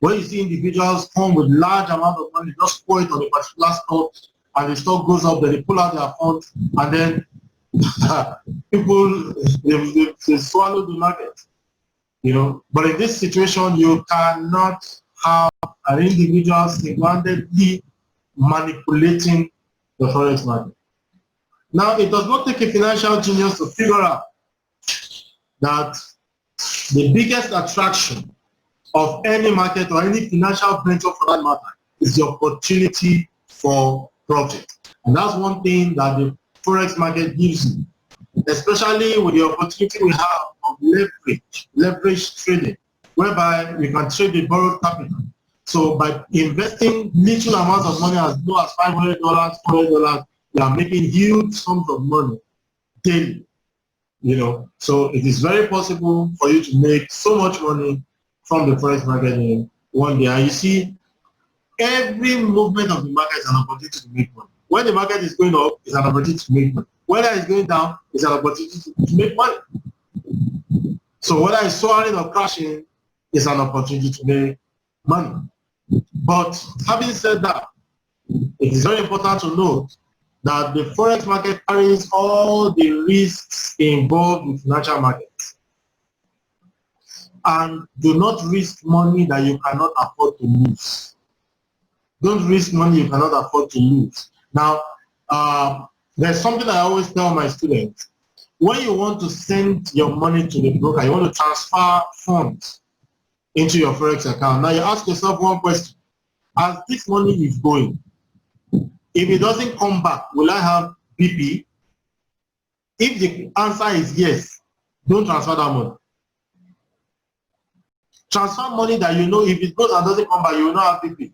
Speaker 1: where you see individuals come with large amount of money, just pour it on a particular stock, and the stock goes up, then they pull out their funds, and then people they swallow the market. You know, but in this situation, you cannot have an individual single-handedly manipulating the Forex market. Now, it does not take a financial genius to figure out that the biggest attraction of any market or any financial venture for that matter is the opportunity for profit. And that's one thing that the Forex market gives you, especially with the opportunity we have of leverage trading, whereby we can trade the borrowed capital. So by investing little amounts of money as low as $500, $400, you are making huge sums of money daily. So it is very possible for you to make so much money from the Forex market in one day. And you see, every movement of the market is an opportunity to make money. When the market is going up, it's an opportunity to make money. Whether it's going down, it's an opportunity to make money. So whether it's soaring or crashing, it's an opportunity to make money. But having said that, it is very important to note that the Forex market carries all the risks involved in financial markets. And do not risk money that you cannot afford to lose. Don't risk money you cannot afford to lose. Now, there's something I always tell my students. When you want to send your money to the broker, you want to transfer funds into your Forex account. Now you ask yourself one question. As this money is going, if it doesn't come back, will I have BP? If the answer is yes, don't transfer that money. Transfer money that you know if it goes and doesn't come back, you will not have BP.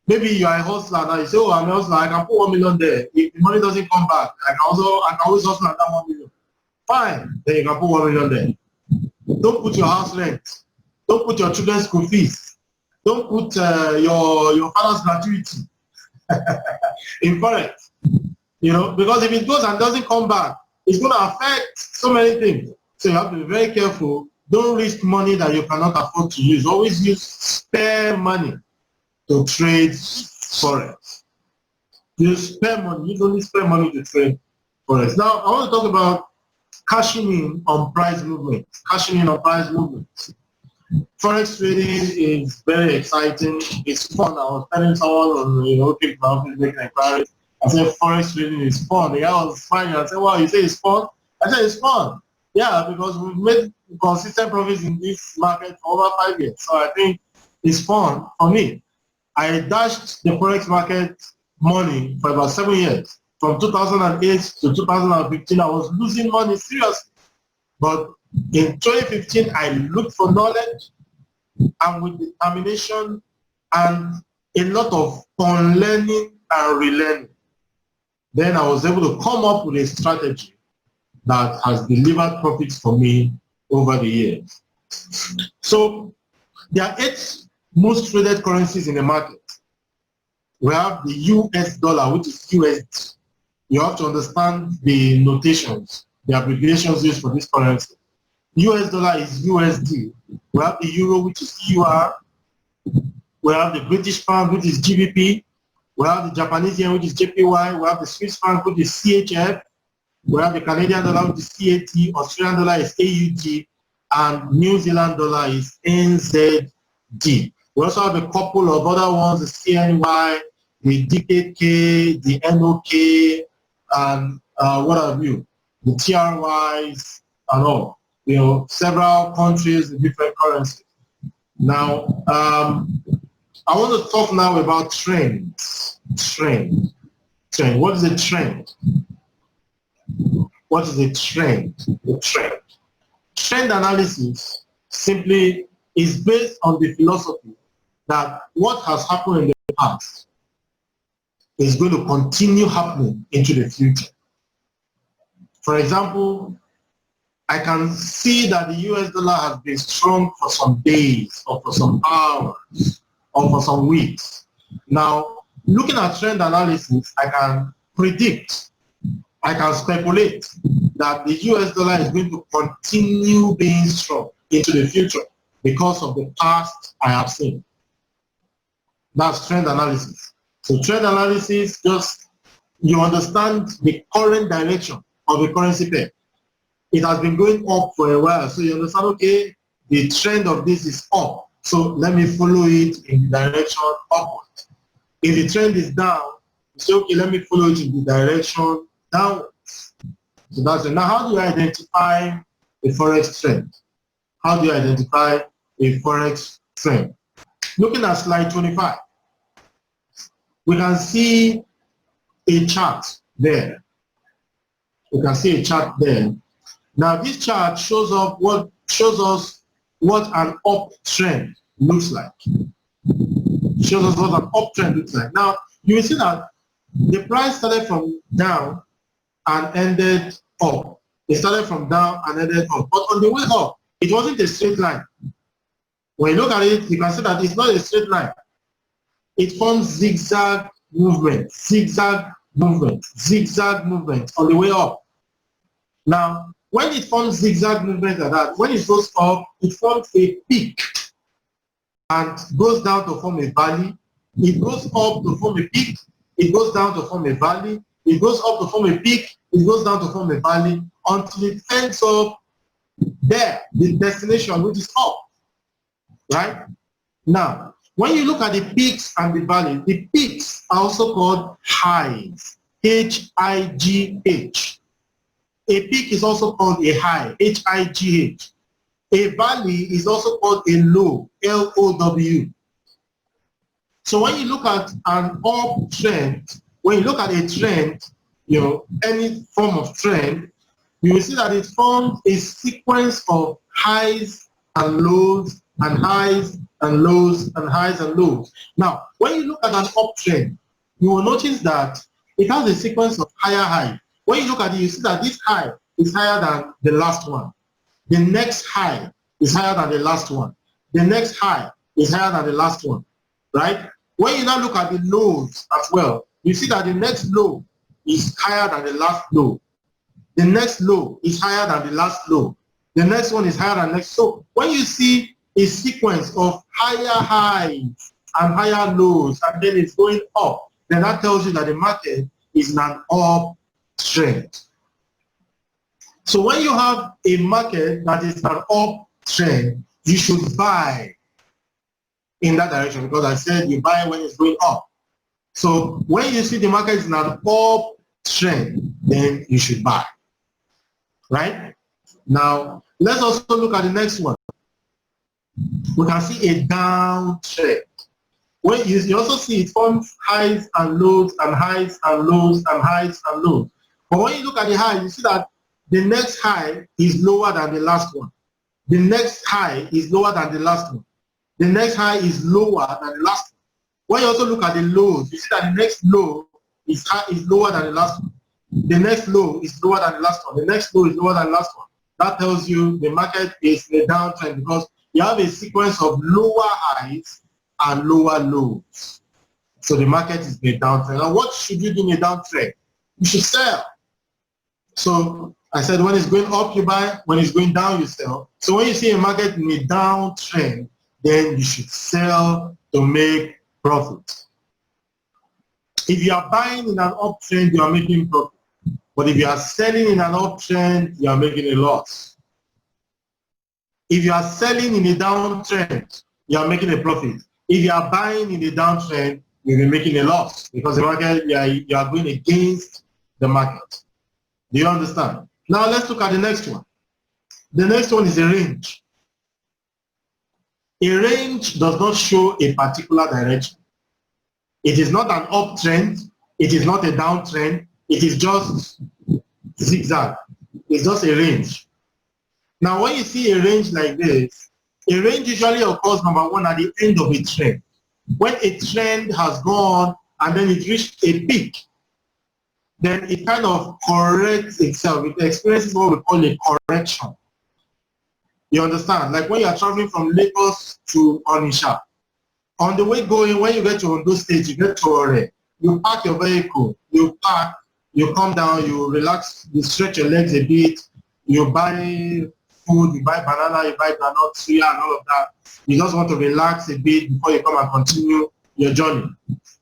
Speaker 1: Maybe you are a hustler now, you say, oh, I'm a hustler, I can put 1 million there. If the money doesn't come back, I can always hustle at that 1 million. Fine, then you can put 1 million there. Don't put your house rent. Don't put your children's school fees. Don't put your father's gratuity in Forex. Because if it goes and doesn't come back, it's going to affect so many things. So you have to be very careful. Don't risk money that you cannot afford to use. Always use spare money to trade Forex. Use spare money. Use only spare money to trade Forex. Now, I want to talk about cashing in on price movements. Cashing in on price movements. Forex trading is very exciting. It's fun. I was telling someone on making inquiries. I said Forex trading is fun. The guy was smiling. I said, "Wow, you say it's fun?" I said, "It's fun." Yeah, because we've made consistent profits in this market for over 5 years. So I think it's fun for me. I dashed the Forex market money for about 7 years. From 2008 to 2015, I was losing money seriously. But in 2015, I looked for knowledge, and with determination and a lot of unlearning and relearning, then I was able to come up with a strategy that has delivered profits for me over the years. So there are 8 most traded currencies in the market. We have the US dollar, which is USD. You have to understand the notations, the abbreviations used for this currency. US dollar is USD. We have the euro, which is EUR. We have the British pound, which is GBP. We have the Japanese yen, which is JPY. We have the Swiss franc, which is CHF. We have the Canadian dollar, which is CAT. Australian dollar is AUD. And New Zealand dollar is NZD. We also have a couple of other ones, the CNY, the DKK, the NOK, and what have you, the TRYs and all. Several countries with different currencies. Now, I want to talk now about trends. Trend. What is a trend? What is a trend? The trend. Trend analysis simply is based on the philosophy that what has happened in the past is going to continue happening into the future. For example, I can see that the US dollar has been strong for some days or for some hours or for some weeks. Now, looking at trend analysis, I can predict, I can speculate that the US dollar is going to continue being strong into the future because of the past I have seen. That's trend analysis. So trend analysis, just you understand the current direction of the currency pair. It has been going up for a while, so you understand, okay, the trend of this is up, so let me follow it in the direction upward. If the trend is down, you say, okay, let me follow it in the direction downwards. So that's it. Now, how do you identify a Forex trend? How do you identify a Forex trend. Looking at slide 25, we can see a chart there. We can see a chart there. Now this chart shows us what an uptrend looks like. Shows us what an uptrend looks like. Now you will see that the price started from down and ended up. It started from down and ended up. But on the way up, it wasn't a straight line. When you look at it, you can see that it's not a straight line. It forms zigzag movement, zigzag movement, zigzag movement on the way up. Now, when it forms zigzag movement like that, when it goes up, it forms a peak and goes down to form a valley. It goes up to form a peak. It goes down to form a valley. It goes up to form a peak. It goes down to form a valley until it ends up there, the destination, which is up. Right? Now, when you look at the peaks and the valleys, the peaks are also called highs. H-I-G-H. A peak is also called a high, H-I-G-H. A valley is also called a low, L-O-W. So when you look at an uptrend, when you look at a trend, any form of trend, you will see that it forms a sequence of highs and lows and highs and lows and highs and lows. Now, when you look at an uptrend, you will notice that it has a sequence of higher high. When you look at it, you see that this high is higher than the last one. The next high is higher than the last one. The next high is higher than the last one, right? When you now look at the lows as well, you see that the next low is higher than the last low. The next low is higher than the last low. The next one is higher than the next. So when you see a sequence of higher highs and higher lows, and then it's going up, then that tells you that the market is in an uptrend. So when you have a market that is an uptrend, you should buy in that direction, because I said you buy when it's going up. So when you see the market is in an uptrend, then you should buy. Right? Now, let's also look at the next one. We can see a downtrend. When you also see it forms highs and lows and highs and lows and highs and lows. But when you look at the high, you see that the next high is lower than the last one. The next high is lower than the last one. The next high is lower than the last one. When you also look at the lows, you see that the next low is lower than the last one. The next low is lower than the last one. The next low is lower than the last one. That tells you the market is in a downtrend, because you have a sequence of lower highs and lower lows. So the market is in a downtrend. Now, what should you do in a downtrend? You should sell. So I said when it's going up, you buy. When it's going down, you sell. So when you see a market in a downtrend, then you should sell to make profit. If you are buying in an uptrend, you are making profit. But if you are selling in an uptrend, you are making a loss. If you are selling in a downtrend, you are making a profit. If you are buying in a downtrend, you'll be making a loss, because the market, you are going against the market. Do you understand? Now let's look at the next one. The next one is a range. A range does not show a particular direction. It is not an uptrend. It is not a downtrend. It is just zigzag. It's just a range. Now, when you see a range like this, a range usually occurs, number one, at the end of a trend. When a trend has gone and then it reached a peak, then it kind of corrects itself. It experiences what we call a correction. You understand? Like when you are traveling from Lagos to Onitsha, on the way going, when you get to Ondo State, you get to Ore, you park your vehicle, you park, you come down, you relax, you stretch your legs a bit, you buy food, you buy banana, you buy granite, suya, and all of that. You just want to relax a bit before you come and continue your journey.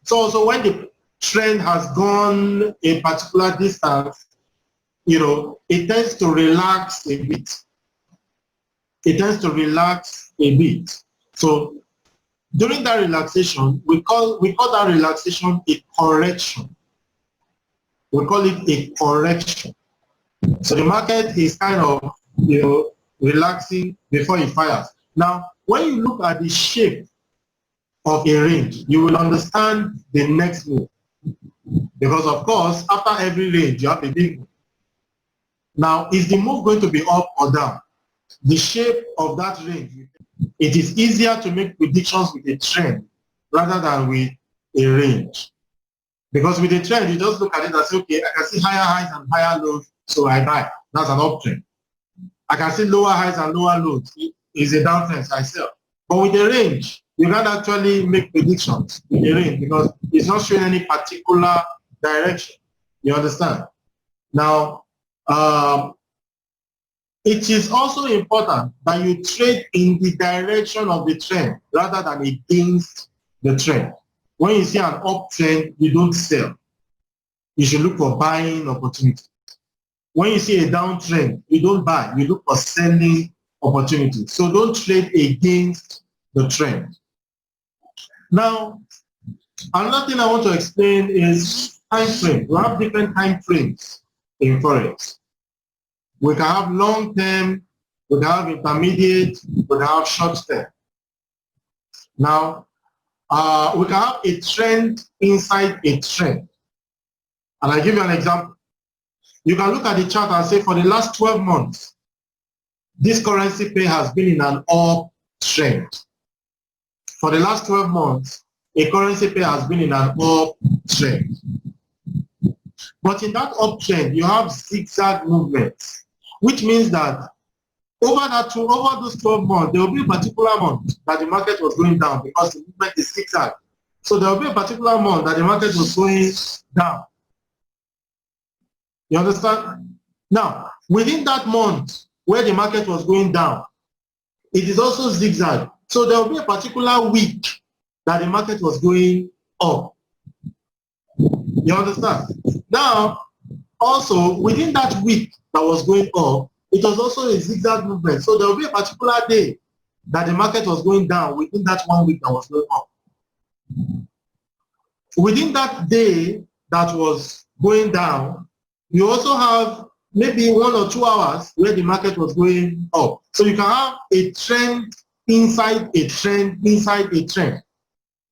Speaker 1: So when the trend has gone a particular distance, it tends to relax a bit. It tends to relax a bit. So during that relaxation, we call that relaxation a correction. We call it a correction. So the market is kind of, relaxing before it fires. Now, when you look at the shape of a range, you will understand the next move. Because of course, after every range, you have a big move. Now, is the move going to be up or down? The shape of that range, it is easier to make predictions with a trend rather than with a range. Because with a trend, you just look at it and say, okay, I can see higher highs and higher lows, so I buy. That's an uptrend. I can see lower highs and lower lows. It is a downtrend, so I sell. But with a range, you can't actually make predictions with a range because it's not showing any particular direction. You understand? Now, it is also important that you trade in the direction of the trend rather than against the trend. When you see an uptrend, you don't sell. You should look for buying opportunities. When you see a downtrend, you don't buy. You look for selling opportunities. So don't trade against the trend. Now, another thing I want to explain is time frame. We have different time frames in Forex. We can have long term, we can have intermediate, we can have short term. Now, we can have a trend inside a trend. And I'll give you an example. You can look at the chart and say for the last 12 months, this currency pair has been in an uptrend. For the last 12 months, a currency pair has been in an uptrend. But in that uptrend, you have zigzag movements, which means that over those 12 months, there will be a particular month that the market was going down because the movement is zigzag. So there will be a particular month that the market was going down. You understand? Now, within that month where the market was going down, it is also zigzag. So there will be a particular week that the market was going up. You understand? Now, also within that week that was going up, it was also a zigzag movement. So there will be a particular day that the market was going down within that 1 week that was going up. Within that day that was going down, you also have maybe 1 or 2 hours where the market was going up. So you can have a trend inside a trend inside a trend.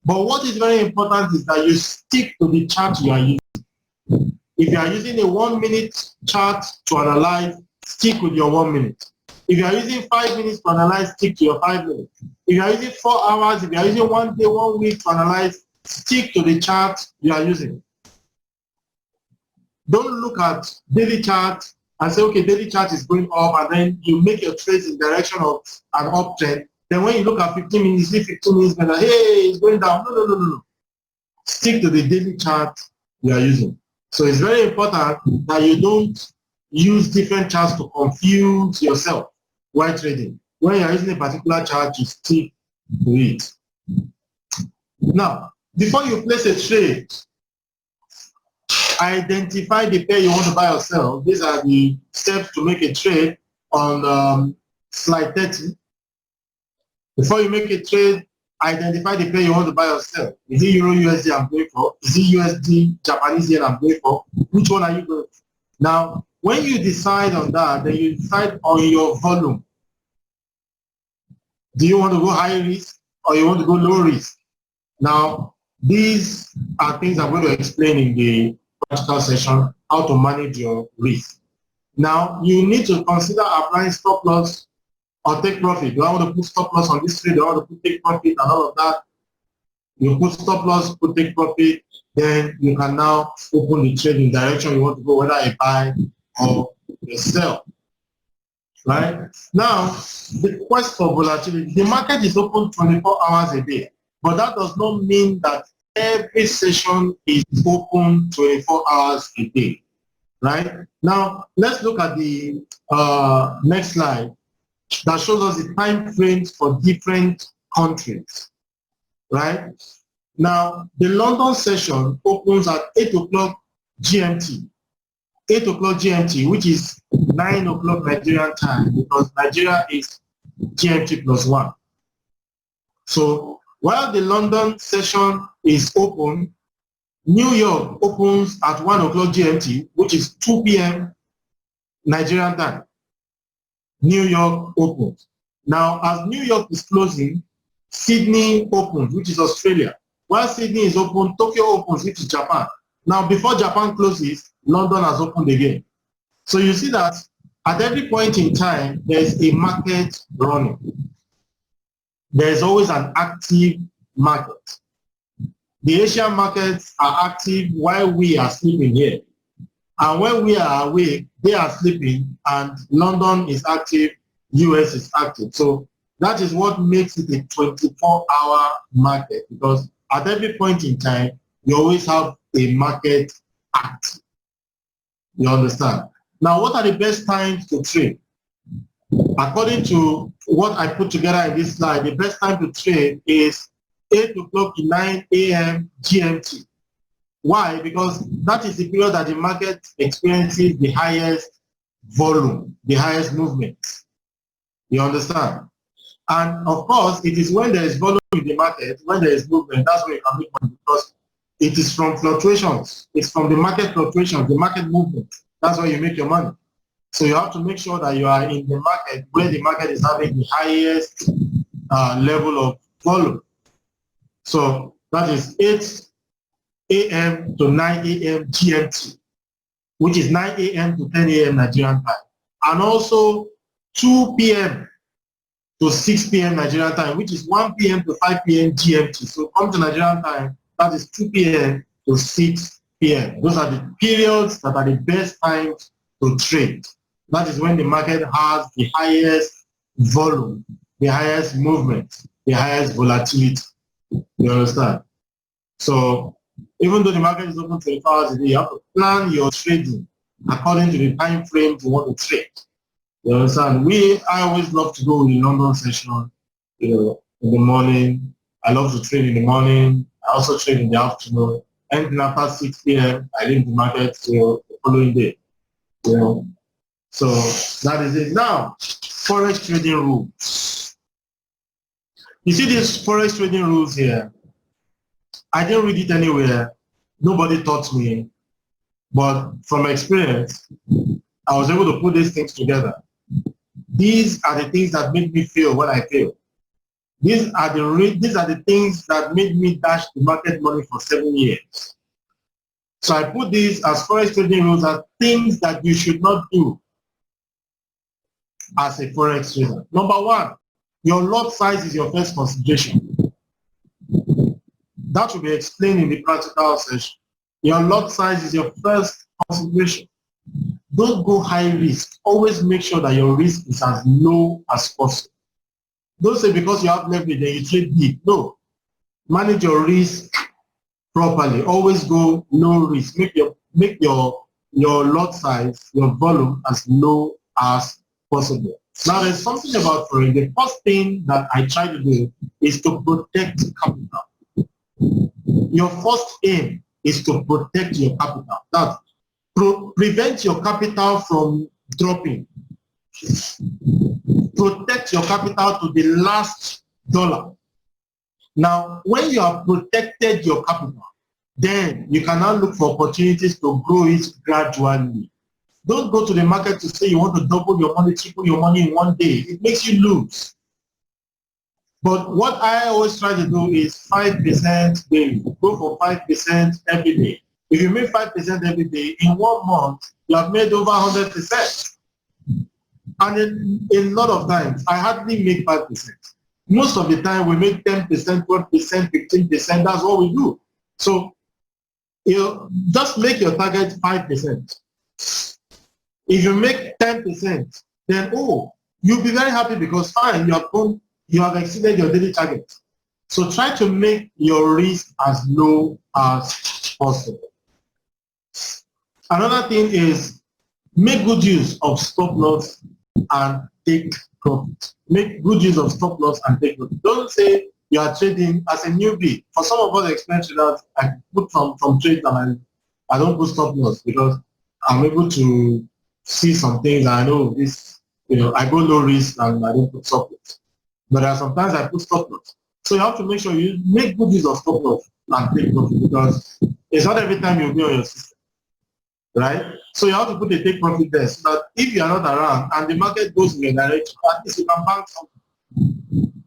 Speaker 1: But what is very important is that you stick to the chart you are using. If you are using a 1 minute chart to analyze, stick with your 1 minute. If you are using 5 minutes to analyze, stick to your 5 minutes. If you are using 4 hours, if you are using 1 day, 1 week to analyze, stick to the chart you are using. Don't look at daily chart and say, okay, daily chart is going up, and then you make your trades in direction of an uptrend. Then when you look at 15 minutes, you see 15 minutes later, hey, it's going down. No. Stick to the daily chart you are using. So it's very important that you don't use different charts to confuse yourself while trading. When you are using a particular chart, you stick to it. Now, before you place a trade, identify the pair you want to buy or sell. These are the steps to make a trade on slide 30. Before you make a trade, identify the pair you want to buy or sell. Is it Euro USD I'm going for? Is it USD Japanese yen I'm going for? Which one are you going for? Now, when you decide on that, then you decide on your volume. Do you want to go high risk or you want to go low risk? Now, these are things I'm going to explain in the practical session, how to manage your risk. Now, you need to consider applying stop loss or take profit. Do I want to put stop loss on this trade? Do I want to put take profit and all of that? You put stop loss, put take profit, then you can now open the trade in direction you want to go, whether a buy or a sell. Right? Now, the quest for volatility. The market is open 24 hours a day, but that does not mean that every session is open 24 hours a day. Right? Now, let's look at the next slide that shows us the time frames for different countries. Right? Now, the London session opens at 8 o'clock GMT. 8 o'clock GMT, which is 9 o'clock Nigerian time, because Nigeria is GMT plus 1. So while the London session is open, New York opens at 1 o'clock GMT, which is 2 p.m. Nigerian time. New York opens. Now, as New York is closing, Sydney opens, which is Australia. While Sydney is open, Tokyo opens, which is Japan. Now, before Japan closes, London has opened again. So you see that at every point in time, there's a market running. There's always an active market. The Asian markets are active while we are sleeping here. And when we are awake, they are sleeping, and London is active, US is active. So that is what makes it a 24-hour market, because at every point in time, you always have a market active. You understand? Now, what are the best times to trade? According to what I put together in this slide, the best time to trade is 8 o'clock to 9 a.m. GMT. Why? Because that is the period that the market experiences the highest volume, the highest movement. You understand? And of course, it is when there is volume in the market, when there is movement, that's when you can make money, because it is from fluctuations. It's from the market fluctuations, the market movement. That's where you make your money. So you have to make sure that you are in the market where the market is having the highest level of volume. So that is 8 a.m. to 9 a.m. GMT, which is 9 a.m. to 10 a.m. Nigerian time. And also 2 p.m. to 6 p.m. Nigerian time, which is 1 p.m. to 5 p.m. GMT. So come to Nigerian time, that is 2 p.m. to 6 p.m. Those are the periods that are the best times to trade. That is when the market has the highest volume, the highest movement, the highest volatility. You understand? So even though the market is open 24 hours a day, you have to plan your trading according to the time frame you want to trade. You understand? I always love to go in the London session, in the morning. I love to trade in the morning. I also trade in the afternoon. Anything after 6 p.m., I leave the market till the following day. So that is it. Now, forex trading rules. You see these forex trading rules here? I didn't read it anywhere. Nobody taught me. But from experience, I was able to put these things together. These are the things that made me fail when I failed. These are the things that made me dash the market money for 7 years. So I put these as forex trading rules as things that you should not do as a forex trader. Number one, your lot size is your first consideration. That will be explained in the practical session. Your lot size is your first consideration. Don't go high risk. Always make sure that your risk is as low as possible. Don't say because you have leverage then you trade big. No. Manage your risk properly. Always go low risk. Make your lot size, your volume as low as possible. Now there's something about forex. The first thing that I try to do is to protect capital. Your first aim is to protect your capital. That prevent your capital from dropping. Protect your capital to the last dollar. Now, when you have protected your capital, then you can now look for opportunities to grow it gradually. Don't go to the market to say you want to double your money, triple your money in one day. It makes you lose. But what I always try to do is 5% daily. Go for 5% every day. If you make 5% every day, in 1 month, you have made over 100%. And a lot of times, I hardly make 5%. Most of the time, we make 10%, 12%, 15%. That's what we do. So, just make your target 5%. If you make 10%, then, you'll be very happy because, fine, you have exceeded your daily target. So try to make your risk as low as possible. Another thing is make good use of stop loss and take profit. Make good use of stop loss and take profit. Don't say you are trading as a newbie. For some of us experienced traders, I put some trades and I don't put stop loss because I'm able to see some things. I know this, I go low risk and I don't put stop loss. But sometimes I put stop loss. So you have to make sure you make good use of stop loss and take profit because it's not every time you'll be on your system, right? So you have to put a take profit there so that if you are not around and the market goes in your direction, at least you can bank something.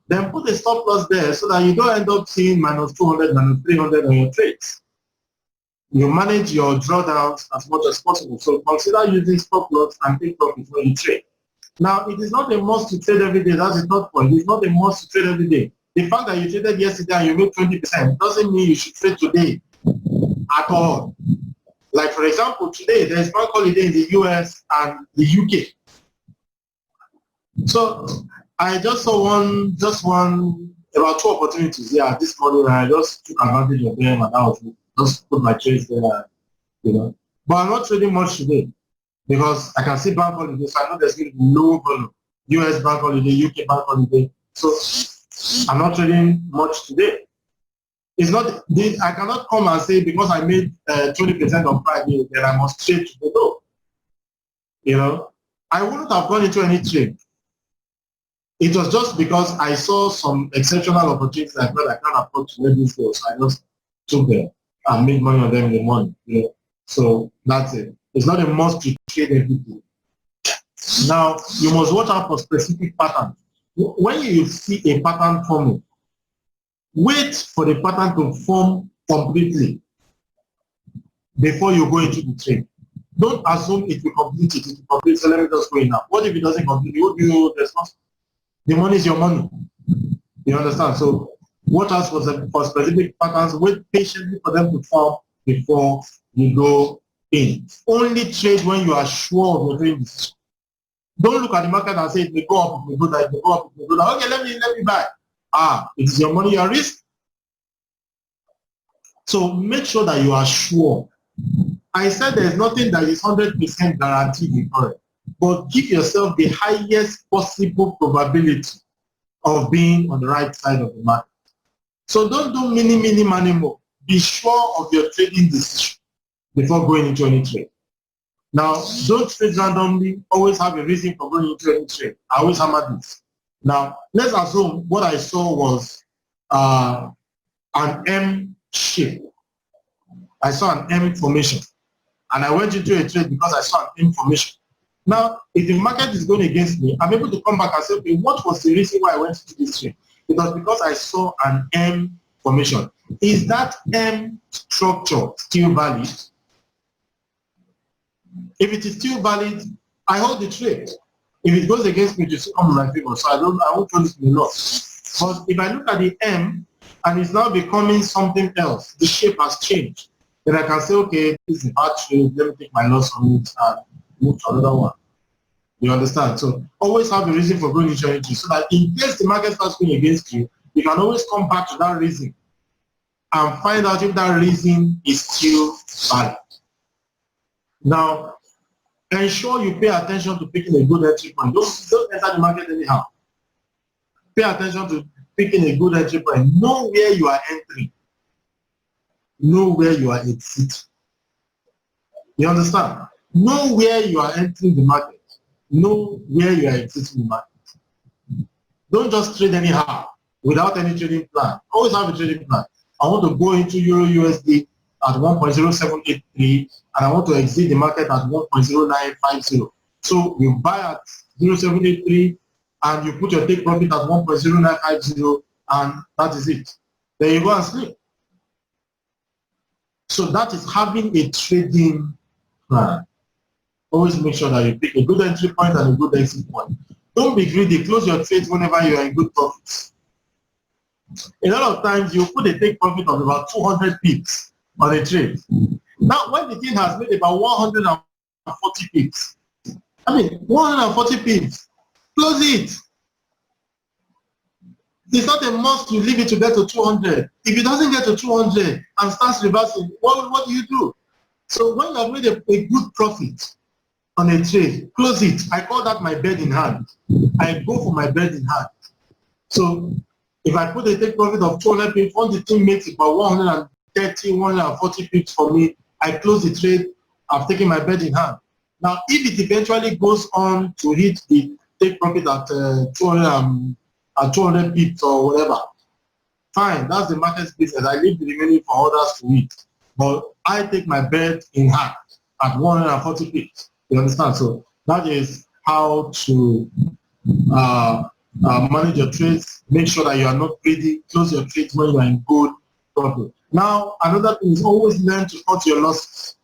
Speaker 1: then put a stop loss there so that you don't end up seeing minus 200, minus 300 on your trades. You manage your drawdowns as much as possible. So consider using stop loss and take profits when you trade. Now, it is not a must to trade every day. That's the third point. It's not a must to trade every day. The fact that you traded yesterday and you made 20% doesn't mean you should trade today at all. Like, for example, today there's bank holiday in the US and the UK. So I just saw about 2 opportunities this morning, and I just took advantage of them, and I was just put my trades there, you know. But I'm not trading much today because I can see bank holiday, so I know there's going to be low volume. US bank holiday, UK bank holiday. So I'm not trading much today. It's not, I cannot come and say because I made 20% on Friday, then I must trade today. No. You know, I wouldn't have gone into any trade. It was just because I saw some exceptional opportunities I felt I can't afford to let this go. So I just took them and made money on them in the morning. You know? So that's it. It's not a must to trade everything. Now, you must watch out for specific patterns. When you see a pattern forming, wait for the pattern to form completely before you go into the trade. Don't assume it will complete it. It will complete, so let me just go in now. What if it doesn't complete? What do you responsible? The money is your money. You understand? So watch out for specific patterns. Wait patiently for them to form before you go in. Only trade when you are sure of your trading decision. Don't look at the market and say it may go up, it may go down, it may go up, it may go down. Okay, let me buy. It is your money, your risk. So make sure that you are sure. I said there's nothing that is 100% guaranteed in Forex, but give yourself the highest possible probability of being on the right side of the market. So don't do mini, money more. Be sure of your trading decision before going into any trade. Now, don't trade randomly. Always have a reason for going into any trade. I always hammer this. Now, let's assume what I saw was an M shape. I saw an M formation. And I went into a trade because I saw an M formation. Now, if the market is going against me, I'm able to come back and say, okay, what was the reason why I went into this trade? It was because I saw an M formation. Is that M structure still valid? If it is still valid, I hold the trade. If it goes against me, it will come in my favor. So I won't throw this in the loss. But if I look at the M and it's now becoming something else, the shape has changed, then I can say, okay, this is a bad trade. Let me take my loss on it and move to another one. You understand? So always have a reason for going into entry so that in case the market starts going against you, you can always come back to that reason and find out if that reason is still valid. Now, ensure you pay attention to picking a good entry point. Don't enter the market anyhow. Pay attention to picking a good entry point. Know where you are entering. Know where you are exiting. You understand? Know where you are entering the market. Know where you are exiting the market. Don't just trade anyhow without any trading plan. Always have a trading plan. I want to go into Euro USD at 1.0783 and I want to exit the market at 1.0950. So you buy at 0.783 and you put your take profit at 1.0950 and that is it. Then you go and sleep. So that is having a trading plan. Always make sure that you pick a good entry point and a good exit point. Don't be greedy. Close your trades whenever you are in good profits. A lot of times you put a take profit of about 200 pips on a trade. Now, when the thing has made about 140 pips, 140 pips, close it. It's not a must to leave it to get to 200. If it doesn't get to 200 and starts reversing, what do you do? So when you have made a good profit on a trade, close it. I call that my bed in hand. I go for my bed in hand. So if I put a take profit of 200 pips, once the thing makes about 130, 140 pips for me, I close the trade. I've taken my bed in hand. Now, if it eventually goes on to hit the take profit at 200 pips or whatever, fine, that's the market's business. I leave the remaining for others to eat. But I take my bet in hand at 140 pips. You understand? So that is how to manage your trades, make sure that you are not greedy, close your trades when you are in good profit. Now, another thing is always learn to cut your losses.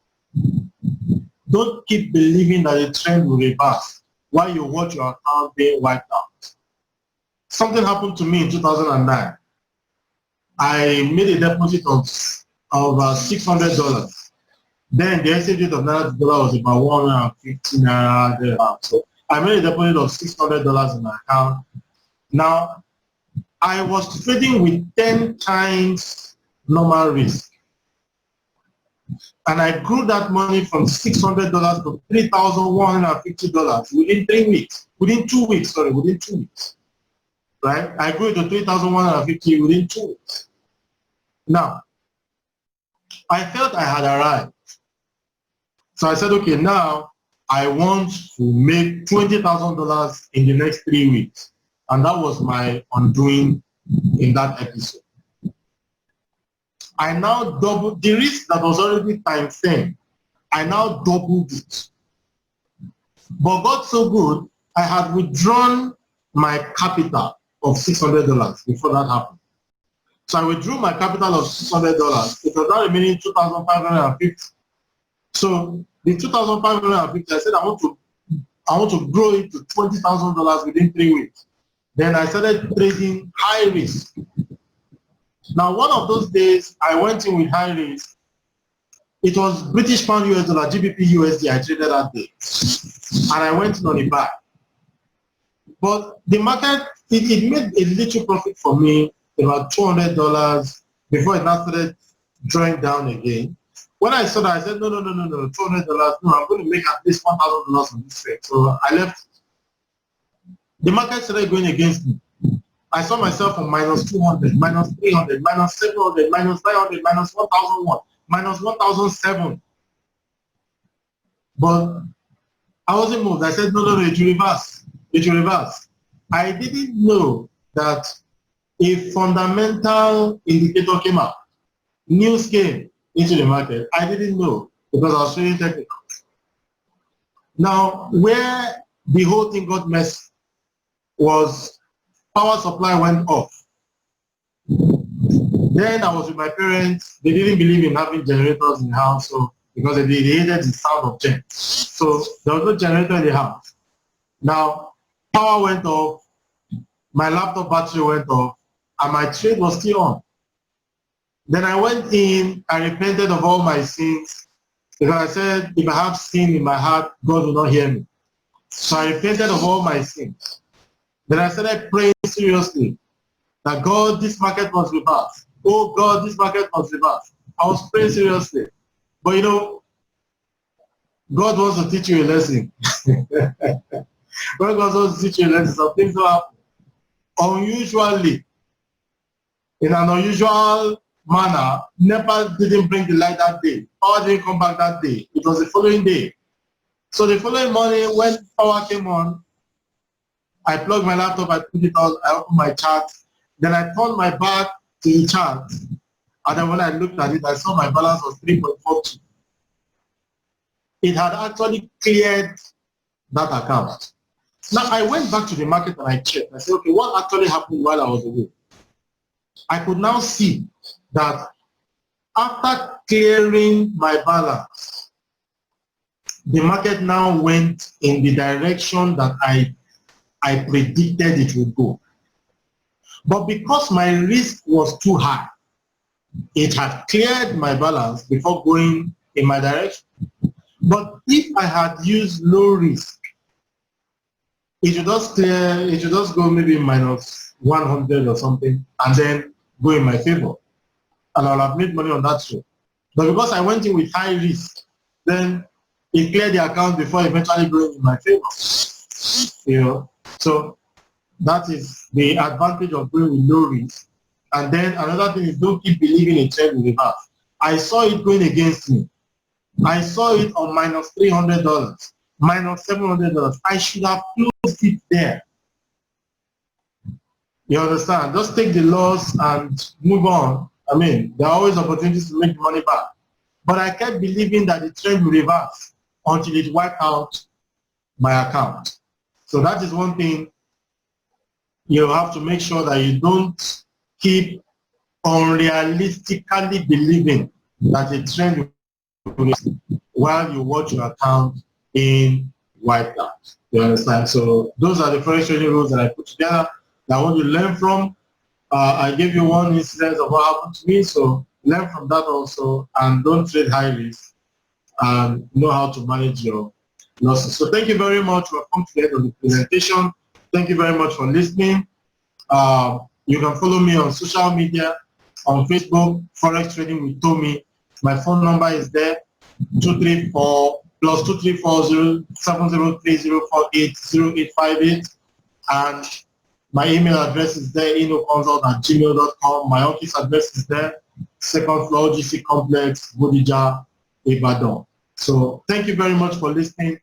Speaker 1: Don't keep believing that the trend will reverse while you watch your account being wiped out. Something happened to me in 2009. I made a deposit of $600. Then the exchange rate of Naira to dollar was about 150 Naira there. So I made a deposit of $600 in my account. Now, I was trading with 10 times normal risk. And I grew that money from $600 to $3,150 within 3 weeks. Within 2 weeks. Right? I grew it to $3,150 within 2 weeks. Now, I felt I had arrived. So I said, okay, now I want to make $20,000 in the next 3 weeks. And that was my undoing in that episode. I now doubled the risk that was already times 10. I now doubled it. But got so good, I had withdrawn my capital of $600 before that happened. So I withdrew my capital of $600. It was now remaining $2,550. So the $2,550, I said I want to grow it to $20,000 within 3 weeks. Then I started trading high risk. Now, one of those days, I went in with high risk. It was British pound US dollar, GBP USD I traded that day. And I went in on a buy. But the market, it made a little profit for me, about $200 before it now started drawing down again. When I saw that, I said, no, $200, no, I'm going to make at least $1,000 on this trade. So I left. The market started going against me. I saw myself on minus 200, minus 300, minus 700, minus 900, minus 1,001, minus 1,007. But I wasn't moved. I said, no, it will reverse. It will reverse. I didn't know that a fundamental indicator came out. News came into the market. I didn't know because I was trading technical. Now, where the whole thing got messy was power supply went off. Then I was with my parents. They didn't believe in having generators in the house, so because they hated the sound of gen. So there was no generator in the house. Now, power went off, my laptop battery went off, and my trade was still on. Then I went in, I repented of all my sins, because I said, if I have sin in my heart, God will not hear me. So I repented of all my sins. Then I started praying seriously that God, this market must reverse. Oh God, this market must reverse. I was praying seriously. But you know, God wants to teach you a lesson. God wants to teach you a lesson. Some things will happen. Unusually, in an unusual manner, NEPA didn't bring the light that day. Power didn't come back that day. It was the following day. So the following morning, when power came on, I plugged my laptop, I put it on, I opened my chart. Then I turned my back to the chart. And then when I looked at it, I saw my balance was 3.42. It had actually cleared that account. Now, I went back to the market and I checked. I said, okay, what actually happened while I was away? I could now see that after clearing my balance, the market now went in the direction that I predicted it would go. But because my risk was too high, it had cleared my balance before going in my direction. But if I had used low risk, it should just clear, it should just go maybe minus 100 or something, and then go in my favor. And I'll have made money on that trade. But because I went in with high risk, then it cleared the account before eventually going in my favor. You know, so that is the advantage of going with low risk. And then another thing is, don't keep believing a trend will reverse. I saw it going against me. I saw it on minus $300, minus $700. I should have closed it there. You understand? Just take the loss and move on. I mean, there are always opportunities to make the money back. But I kept believing that the trend will reverse until it wiped out my account. So that is one thing you have to make sure that you don't keep unrealistically believing that a trend will while you watch your account in wiped out. You understand? So those are the forex trading rules that I put together that I want you to learn from. I gave you one incident of what happened to me, so learn from that also, and don't trade high risk, and know how to manage your losses. So thank you very much for coming to the end of the presentation. Thank you very much for listening. You can follow me on social media, on Facebook, Forex Trading with Tommy. My phone number is there, 234 plus 2340 7030480858, and my email address is there, inoconsult@gmail.com. My office address is there, second floor, GC Complex, Bodija, Ibadan. So thank you very much for listening.